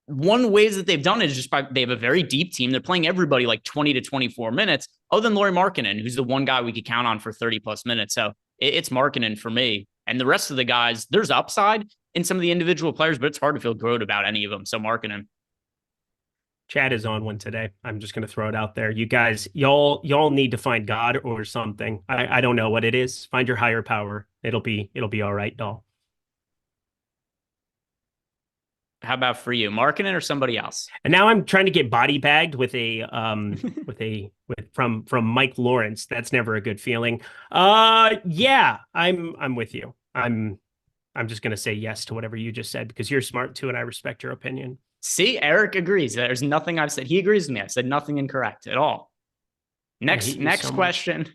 one ways that they've done it is just they have a very deep team. They're playing everybody like 20 to 24 minutes, other than Lauri Markkanen, who's the one guy we could count on for 30 plus minutes. So it's Markkanen for me. And the rest of the guys, there's upside in some of the individual players, but it's hard to feel good about any of them. So Markkanen. Chad is on one today. I'm just going to throw it out there. You guys, y'all need to find God or something. I don't know what it is. Find your higher power. It'll be all right, doll. How about for you, Markkanen or somebody else? And now I'm trying to get body bagged with from Mike Lawrence. That's never a good feeling. Yeah, I'm with you. I'm just gonna say yes to whatever you just said because you're smart too, and I respect your opinion. See, Eric agrees. There's nothing I've said. He agrees with me. I said nothing incorrect at all. Next question.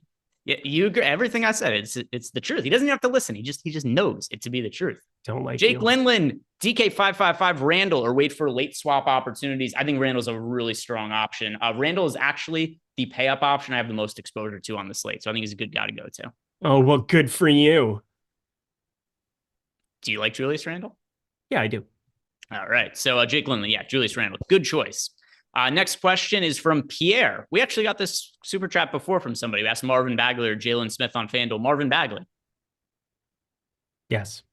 Yeah, you agree. Everything I said, it's the truth. He doesn't even have to listen. He just knows it to be the truth. Don't like Jake Lindland, DK555, Randall, or wait for late swap opportunities. I think Randall's a really strong option. Randall is actually the pay up option I have the most exposure to on the slate. So I think he's a good guy to go to. Oh, well, good for you. Do you like Julius Randle? Yeah, I do. All right. So Jake Lindland, yeah, Julius Randle. Good choice. Next question is from Pierre. We actually got this super chat before from somebody. We asked Marvin Bagley or Jalen Smith on FanDuel. Marvin Bagley. Yes.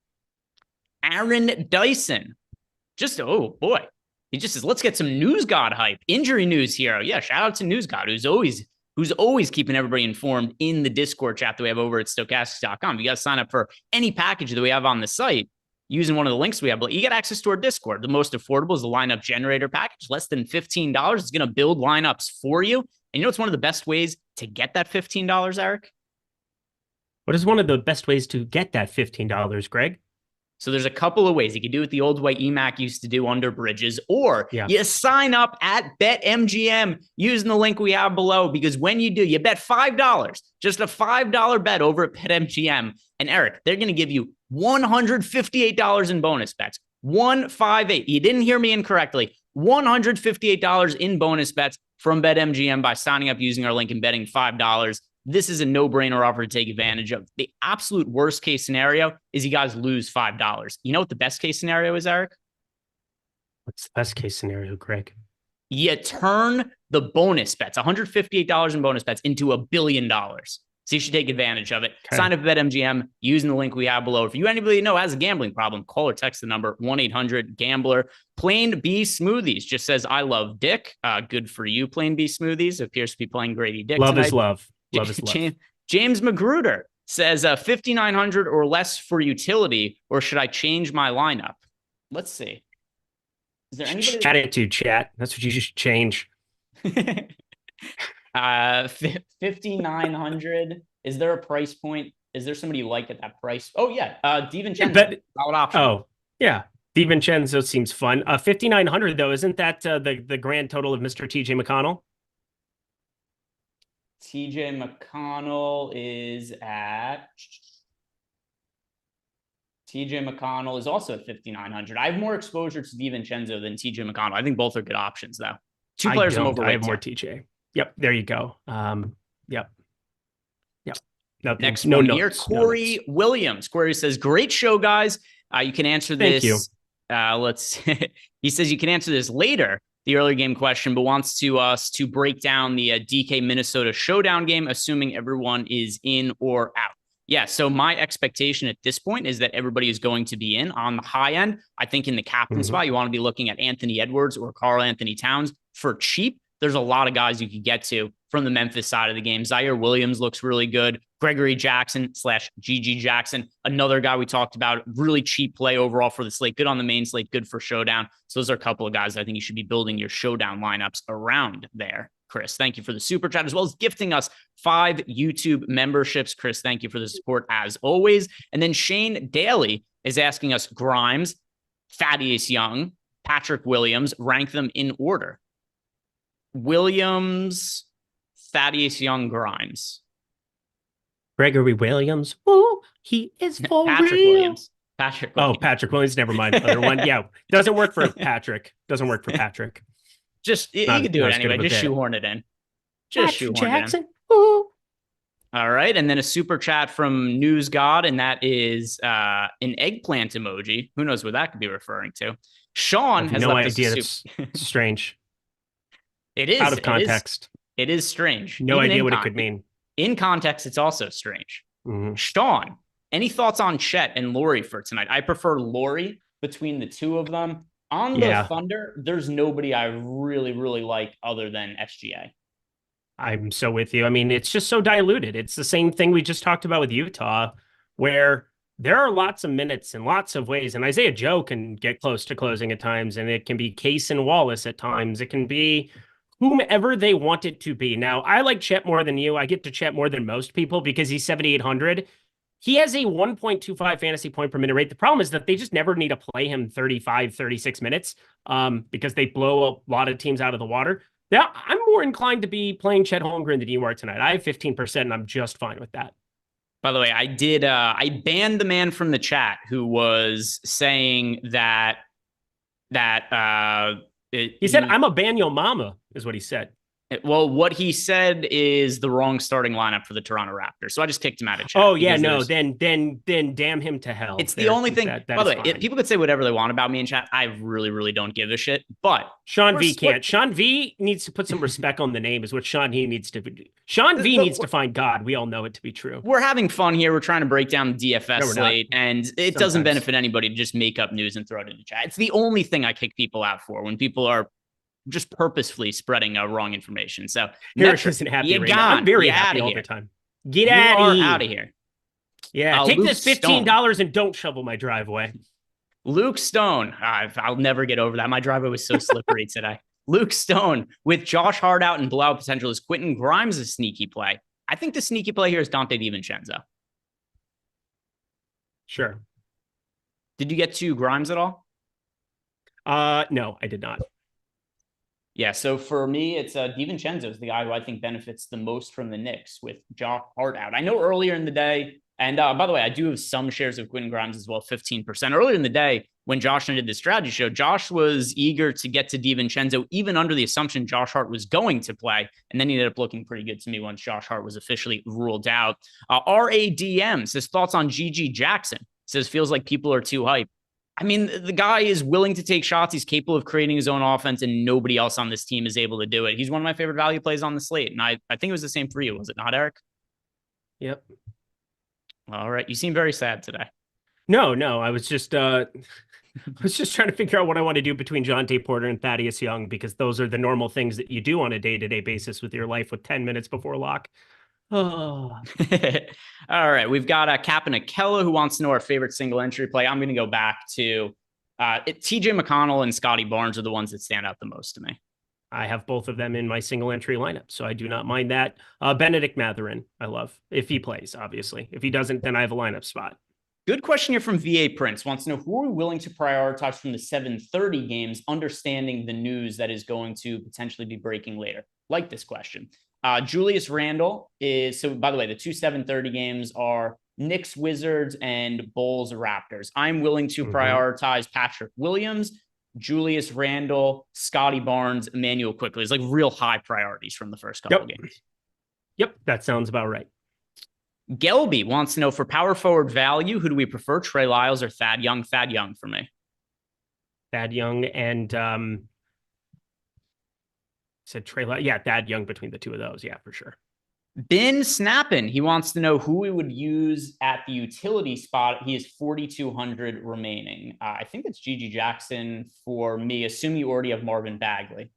Aaron Dyson. Oh boy. He just says, let's get some News God hype. Injury news hero. Yeah, shout out to News God, who's always keeping everybody informed in the Discord chat that we have over at stochastics.com. You got to sign up for any package that we have on the site using one of the links we have. But you get access to our Discord. The most affordable is the lineup generator package, less than $15. It's going to build lineups for you. And you know what's one of the best ways to get that $15, Eric? What is one of the best ways to get that $15, Greg? So there's a couple of ways. You can do it the old way EMAC used to do under Bridges, or you sign up at BetMGM using the link we have below, because when you do, you bet $5, just a $5 bet over at BetMGM. And Eric, they're going to give you $158 in bonus bets. 158. You didn't hear me incorrectly. $158 in bonus bets from BetMGM by signing up using our link and betting $5. This is a no-brainer offer to take advantage of. The absolute worst case scenario is you guys lose $5. You know what the best case scenario is, Eric? What's the best case scenario, Greg? You turn the bonus bets, $158 in bonus bets, into $1 billion. So you should take advantage of it. Okay. Sign up at BetMGM using the link we have below. If anybody you know has a gambling problem, call or text the number 1-800-GAMBLER. Plain B Smoothies just says, I love Dick. Good for you, Plain B Smoothies. Appears to be playing Grady Dick Love tonight. is love. Love is love. James Magruder says 5,900 or less for utility, or should I change my lineup? Let's see. Is there anybody? Attitude chat. That's what you should change. 5,900. Is there a price point? Is there somebody you like at that price? Oh yeah, DiVincenzo. Solid option. Oh yeah, DiVincenzo seems fun. 5,900 though, isn't that the grand total of Mr. TJ McConnell? TJ McConnell is also at 5,900. I have more exposure to DiVincenzo than TJ McConnell. I think both are good options, though. Two players I'm overweight. I have more TJ. Yep, there you go. Yep. Nothing. Next one here, Corey Williams. Corey says, "Great show, guys. You can answer this." Thank you. He says you can answer this later, the earlier game question, but wants us to break down the DK Minnesota showdown game, assuming everyone is in or out. Yeah, so my expectation at this point is that everybody is going to be in on the high end. I think in the captain spot, you want to be looking at Anthony Edwards or Karl Anthony Towns for cheap. There's a lot of guys you could get to from the Memphis side of the game. Zaire Williams looks really good. Gregory Jackson / GG Jackson, another guy we talked about, really cheap play overall for the slate. Good on the main slate, good for showdown. So those are a couple of guys I think you should be building your showdown lineups around there. Chris, thank you for the super chat, as well as gifting us 5 YouTube memberships. Chris, thank you for the support as always. And then Shane Daly is asking us Grimes, Thaddeus Young, Patrick Williams, rank them in order. Williams, Thaddeus Young, Grimes. Gregory Williams. Oh, he is for Patrick real. Williams. Patrick Williams. Oh, Patrick Williams. Never mind. Other one. Yeah. Doesn't work for Patrick. Doesn't work for Patrick. Just, you can do it anyway. Just shoehorn it in. Just shoehorn Jackson. It in. Ooh. All right. And then a super chat from News God, and that is an eggplant emoji. Who knows what that could be referring to? Sean has no left idea. us That's strange. It is. Out of context. It is strange. No idea what it could mean. In context, it's also strange. Mm-hmm. Sean, any thoughts on Chet and Laurie for tonight? I prefer Laurie between the two of them. On the Thunder, there's nobody I really, really like other than SGA. I'm so with you. I mean, it's just so diluted. It's the same thing we just talked about with Utah, where there are lots of minutes and lots of ways. And Isaiah Joe can get close to closing at times, and it can be Case and Wallace at times. It can be whomever they want it to be. Now, I like Chet more than you. I get to Chet more than most people because he's 7,800. He has a 1.25 fantasy point per minute rate. The problem is that they just never need to play him 35, 36 minutes because they blow a lot of teams out of the water. Now, I'm more inclined to be playing Chet Holmgren than you are tonight. I have 15%, and I'm just fine with that. By the way, I banned the man from the chat who was saying that he said, I'm a ban your mama, is what he said. Well, what he said is the wrong starting lineup for the Toronto Raptors. So I just kicked him out of chat. Oh, yeah, no, then damn him to hell. It's the only thing. By the way, people could say whatever they want about me in chat. I really, really don't give a shit. But Sean V can't. Sean V needs to put some respect on the name is what Sean V needs to do. Sean V needs to find God. We all know it to be true. We're having fun here. We're trying to break down the DFS slate, and it doesn't benefit anybody to just make up news and throw it in the chat. It's the only thing I kick people out for when people are just purposefully spreading wrong information. So Eric isn't happy right now. I'm very happy all the time. Get out of here. Yeah, take this $15 and don't shovel my driveway. Luke Stone. I'll never get over that. My driveway was so slippery today. Luke Stone with Josh Hart out and blowout potential. Is Quentin Grimes a sneaky play? I think the sneaky play here is Dante DiVincenzo. Sure. Did you get to Grimes at all? No, I did not. Yeah, so for me, it's DiVincenzo is the guy who I think benefits the most from the Knicks with Josh Hart out. I know earlier in the day, and by the way, I do have some shares of Quentin Grimes as well, 15%. Earlier in the day, when Josh and I did the strategy show, Josh was eager to get to DiVincenzo, even under the assumption Josh Hart was going to play. And then he ended up looking pretty good to me once Josh Hart was officially ruled out. RADM says thoughts on GG Jackson. Says feels like people are too hyped. I mean, the guy is willing to take shots. He's capable of creating his own offense, and nobody else on this team is able to do it. He's one of my favorite value plays on the slate. And I think it was the same for you. Was it not, Eric? Yep. All right. You seem very sad today. No. I was just trying to figure out what I want to do between Jonte Porter and Thaddeus Young, because those are the normal things that you do on a day-to-day basis with your life with 10 minutes before lock. Oh. All right. We've got Captain Akella who wants to know our favorite single entry play. I'm going to go back to TJ McConnell and Scotty Barnes are the ones that stand out the most to me. I have both of them in my single entry lineup, so I do not mind that. Benedict Mathurin, I love. If he plays, obviously. If he doesn't, then I have a lineup spot. Good question here from VA Prince. Wants to know who are we willing to prioritize from the 7:30 games, understanding the news that is going to potentially be breaking later. Like this question. Julius Randle is, so by the way, the two 7:30 games are Knicks, Wizards, and Bulls, Raptors. I'm willing to prioritize Patrick Williams, Julius Randle, Scotty Barnes, Emmanuel Quickley. It's like real high priorities from the first couple of games. Yep, that sounds about right. Gelby wants to know for power forward value, who do we prefer, Trey Lyles or Thad Young? Thad Young for me. Thad Young and said Trey Lyles. Yeah, Thad Young between the two of those. Yeah, for sure. Ben Snappin, he wants to know who we would use at the utility spot. He has 4,200 remaining. I think it's GG Jackson for me. Assume you already have Marvin Bagley.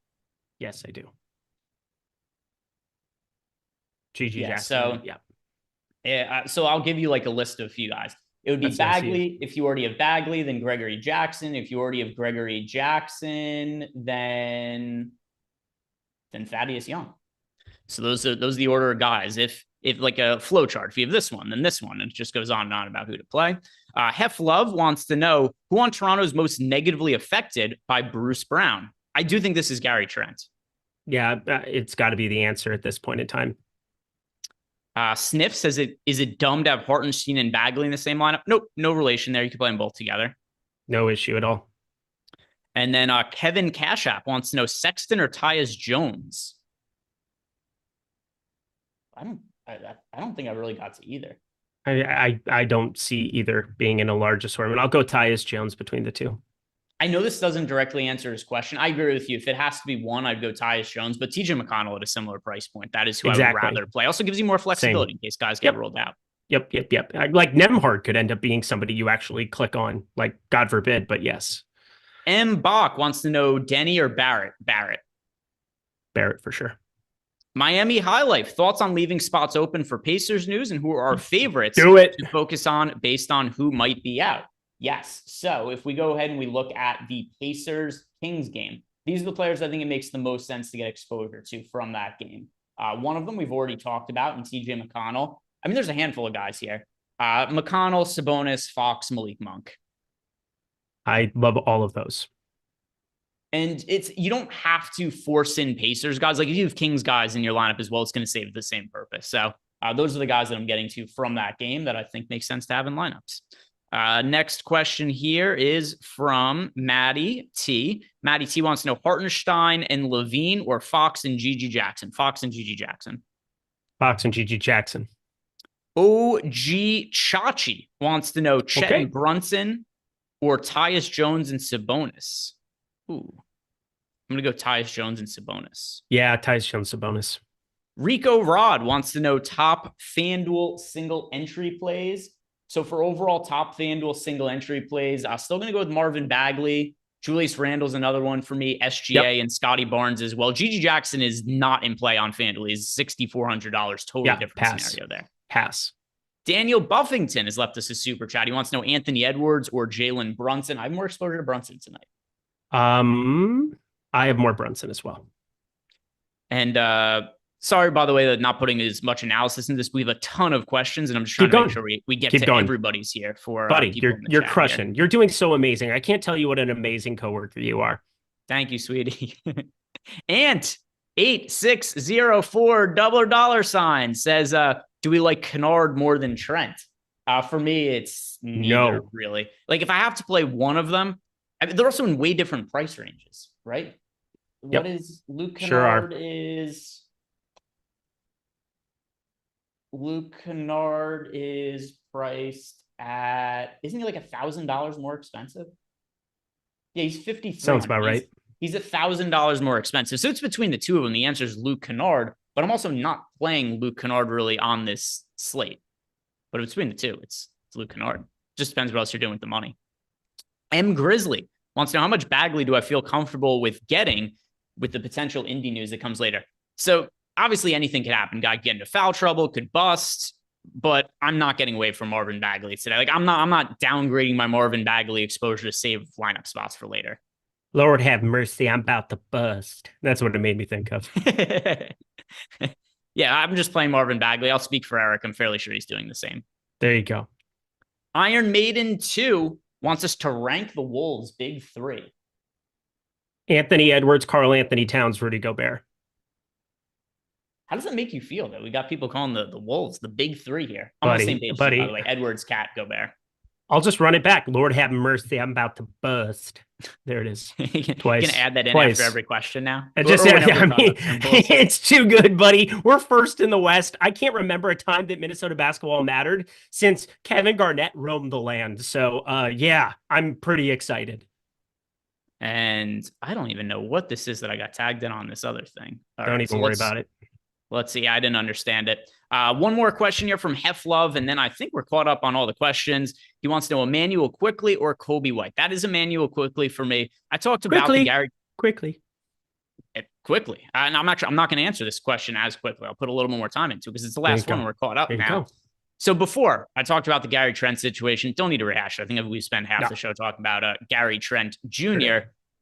Yes, I do. GG Jackson. So yeah. So I'll give you like a list of a few guys. It would be Bagley. If you already have Bagley, then Gregory Jackson. If you already have Gregory Jackson, then Thaddeus Young. So those are the order of guys. If like a flow chart, if you have this one, then this one, and it just goes on and on about who to play. Hef Love wants to know who on Toronto is most negatively affected by Bruce Brown. I do think this is Gary Trent. Yeah, it's got to be the answer at this point in time. Sniff says, is it dumb to have Hartenstein and Bagley in the same lineup? Nope, no relation there. You can play them both together. No issue at all. And then Kevin Cash App wants to know Sexton or Tyus Jones. I don't think I really got to either. I don't see either being in a large assortment. I'll go Tyus Jones between the two. I know this doesn't directly answer his question. I agree with you. If it has to be one, I'd go Tyus Jones, but TJ McConnell at a similar price point. That is who I would rather play. Also gives you more flexibility in case guys get rolled out. Yep. Like Nemhard could end up being somebody you actually click on, like God forbid, but yes. M. Bach wants to know Denny or Barrett. Barrett for sure. Miami High Life, thoughts on leaving spots open for Pacers news and who are our favorites to focus on based on who might be out. Yes. So if we go ahead and we look at the Pacers-Kings game, these are the players I think it makes the most sense to get exposure to from that game. One of them we've already talked about in TJ McConnell. I mean, there's a handful of guys here. McConnell, Sabonis, Fox, Malik Monk. I love all of those. And you don't have to force in Pacers guys. Like if you have Kings guys in your lineup as well, it's going to save the same purpose. So those are the guys that I'm getting to from that game that I think makes sense to have in lineups. Next question here is from Maddie T. Maddie T wants to know Hartenstein and Levine or Fox and Gigi Jackson. Fox and Gigi Jackson. Fox and Gigi Jackson. OG Chachi wants to know Chet and Brunson or Tyus Jones and Sabonis. Ooh, I'm going to go Tyus Jones and Sabonis. Yeah, Tyus Jones, Sabonis. Rico Rod wants to know top FanDuel single entry plays. So for overall top FanDuel single entry plays, I'm still going to go with Marvin Bagley. Julius Randle's another one for me. SGA and Scotty Barnes as well. Gigi Jackson is not in play on FanDuel. He's $6,400. Totally different scenario there. Pass. Daniel Buffington has left us a super chat. He wants to know Anthony Edwards or Jalen Brunson. I have more exposure to Brunson tonight. I have more Brunson as well. And sorry, by the way, that not putting as much analysis in this. We have a ton of questions, and I'm just trying to make sure we get to everybody's here. For buddy, you're crushing. Here. You're doing so amazing. I can't tell you what an amazing coworker you are. Thank you, sweetie. Ant 8604 $$ says, do we like Kennard more than Trent? For me, it's neither, really. Like if I have to play one of them, I mean, they're also in way different price ranges, right? What is Luke Kennard Luke Kennard is priced at, isn't he like $1,000 more expensive? Yeah, he's 53. Sounds about right. He's $1,000 more expensive. So it's between the two of them. The answer is Luke Kennard, but I'm also not playing Luke Kennard really on this slate. But between the two, it's Luke Kennard. Just depends what else you're doing with the money. M. Grizzly wants to know how much Bagley do I feel comfortable with getting with the potential Indy news that comes later. So obviously anything could happen. Guy get into foul trouble, could bust, but I'm not getting away from Marvin Bagley today. Like I'm not downgrading my Marvin Bagley exposure to save lineup spots for later. Lord have mercy, I'm about to bust. That's what it made me think of. Yeah, I'm just playing Marvin Bagley. I'll speak for Eric. I'm fairly sure he's doing the same. There you go. Iron Maiden 2 wants us to rank the Wolves' big three. Anthony Edwards, Karl Anthony Towns, Rudy Gobert. How does that make you feel that we got people calling the Wolves the big three here? I'm on the same page, by the way. Edwards, Cat, Gobert. I'll just run it back. Lord have mercy, I'm about to bust. There it is. Twice. You can add that in after every question now. It's too good, buddy. We're first in the West. I can't remember a time that Minnesota basketball mattered since Kevin Garnett roamed the land. So, yeah, I'm pretty excited. And I don't even know what this is that I got tagged in on this other thing. Don't even worry about it. Let's see. I didn't understand it. One more question here from Hef Love, and then I think we're caught up on all the questions. He wants to know Emmanuel Quickly or Kobe White. That is Emmanuel Quickly for me. I talked about the Gary Quickly. And I'm not going to answer this question as quickly. I'll put a little more time into it because it's the last one. We're caught up now. So before I talked about the Gary Trent situation, don't need to rehash it. I think we spent half the show talking about Gary Trent Jr.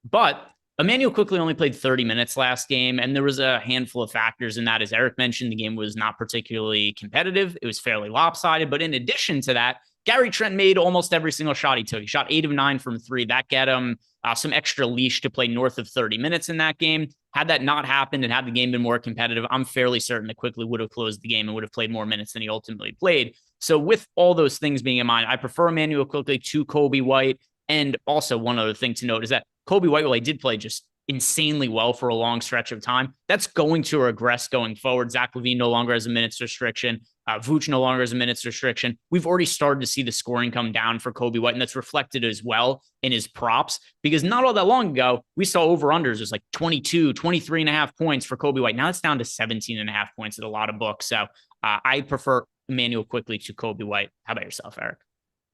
But Emmanuel quickly only played 30 minutes last game, and there was a handful of factors in that. As Eric mentioned, the game was not particularly competitive. It was fairly lopsided. But in addition to that, Gary Trent made almost every single shot he took. He shot 8 of 9 from 3. That get him some extra leash to play north of 30 minutes in that game. Had that not happened and had the game been more competitive, I'm fairly certain that Quickly would have closed the game and would have played more minutes than he ultimately played. So with all those things being in mind, I prefer Emmanuel Quickly to Kobe White. And also one other thing to note is that Kobe White, while he did play just insanely well for a long stretch of time, that's going to regress going forward. Zach LaVine no longer has a minutes restriction. Vooch no longer has a minutes restriction. We've already started to see the scoring come down for Kobe White, and that's reflected as well in his props, because not all that long ago, we saw over-unders. It was like 22, 23 and a half points for Kobe White. Now it's down to 17 and a half points at a lot of books. So I prefer Emmanuel Quickly to Kobe White. How about yourself, Eric?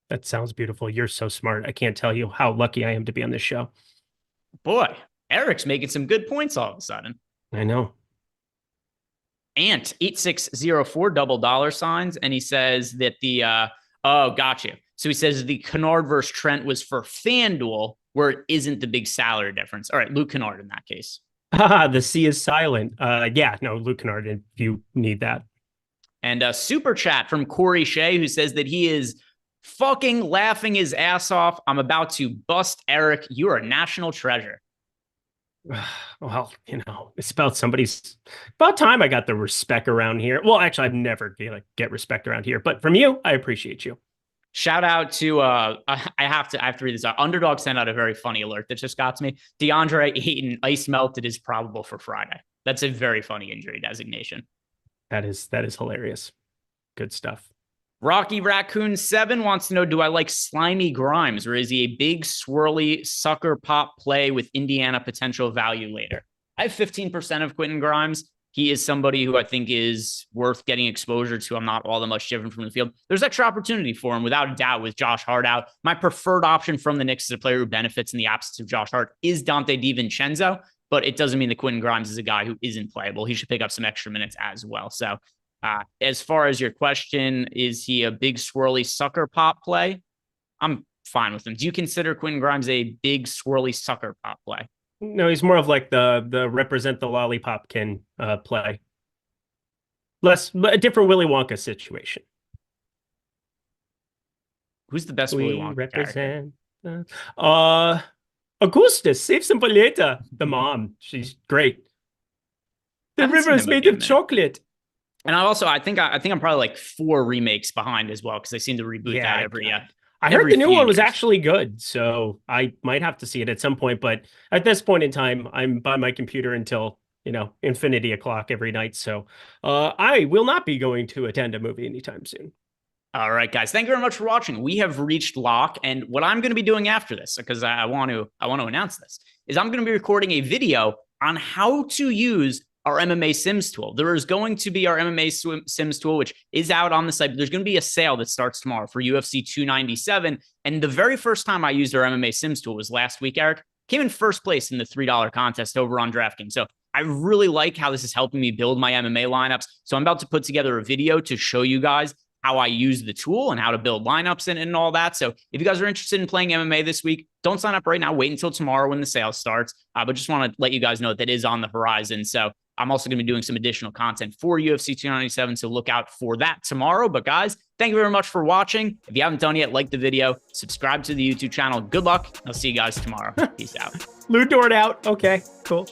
That sounds beautiful. You're so smart. I can't tell you how lucky I am to be on this show. Boy, Eric's making some good points all of a sudden. I know. Ant 8604 $, and he says that the gotcha. So he says the Kennard versus Trent was for FanDuel, where it isn't the big salary difference. All right, Luke Kennard in that case. The C is silent. Yeah, no, Luke Kennard, if you need that. And a super chat from Corey Shea, who says that he is fucking laughing his ass off. I'm about to bust Eric. You are a national treasure. Well, it's about time I got the respect around here. Well, actually, I've never get respect around here, but from you, I appreciate you. Shout out to I have to read this out. Underdog sent out a very funny alert that just got to me. DeAndre Ayton ice melted is probable for Friday. That's a very funny injury designation. That is hilarious. Good stuff. Rocky Raccoon 7 wants to know, do I like Slimy Grimes, or is he a big swirly sucker pop play with Indiana potential value later? I have 15% of Quentin Grimes. He is somebody who I think is worth getting exposure to. I'm not all that much different from the field. There's extra opportunity for him, without a doubt, with Josh Hart out. My preferred option from the Knicks as a player who benefits in the absence of Josh Hart is Dante DiVincenzo, but it doesn't mean that Quentin Grimes is a guy who isn't playable. He should pick up some extra minutes as well. So as far as your question, is he a big swirly sucker pop play? I'm fine with him. Do you consider Quentin Grimes a big swirly sucker pop play? No, he's more of like the represent the lollipopkin play. A different Willy Wonka situation. Who's the best Willy Wonka represent Augustus, save some for later. The mom, she's great. The river is made of chocolate. And I think I'm probably like 4 remakes behind as well, because they seem to reboot that every I heard the new one was actually good, so I might have to see it at some point. But at this point in time, I'm by my computer until infinity o'clock every night. So I will not be going to attend a movie anytime soon. All right, guys, thank you very much for watching. We have reached lock, and what I'm going to be doing after this, because I want to announce this, is I'm going to be recording a video on how to use our MMA Sims tool. There is going to be our MMA Sims tool, which is out on the site, but there's going to be a sale that starts tomorrow for UFC 297. And the very first time I used our MMA Sims tool was last week, Eric. Came in first place in the $3 contest over on DraftKings. So I really like how this is helping me build my MMA lineups. So I'm about to put together a video to show you guys how I use the tool and how to build lineups and all that. So if you guys are interested in playing MMA this week, don't sign up right now. Wait until tomorrow when the sale starts. But just want to let you guys know that is on the horizon. So I'm also going to be doing some additional content for UFC 297, so look out for that tomorrow. But guys, thank you very much for watching. If you haven't done yet, like the video, subscribe to the YouTube channel. Good luck. I'll see you guys tomorrow. Peace out. Lou Dort out. Okay, cool.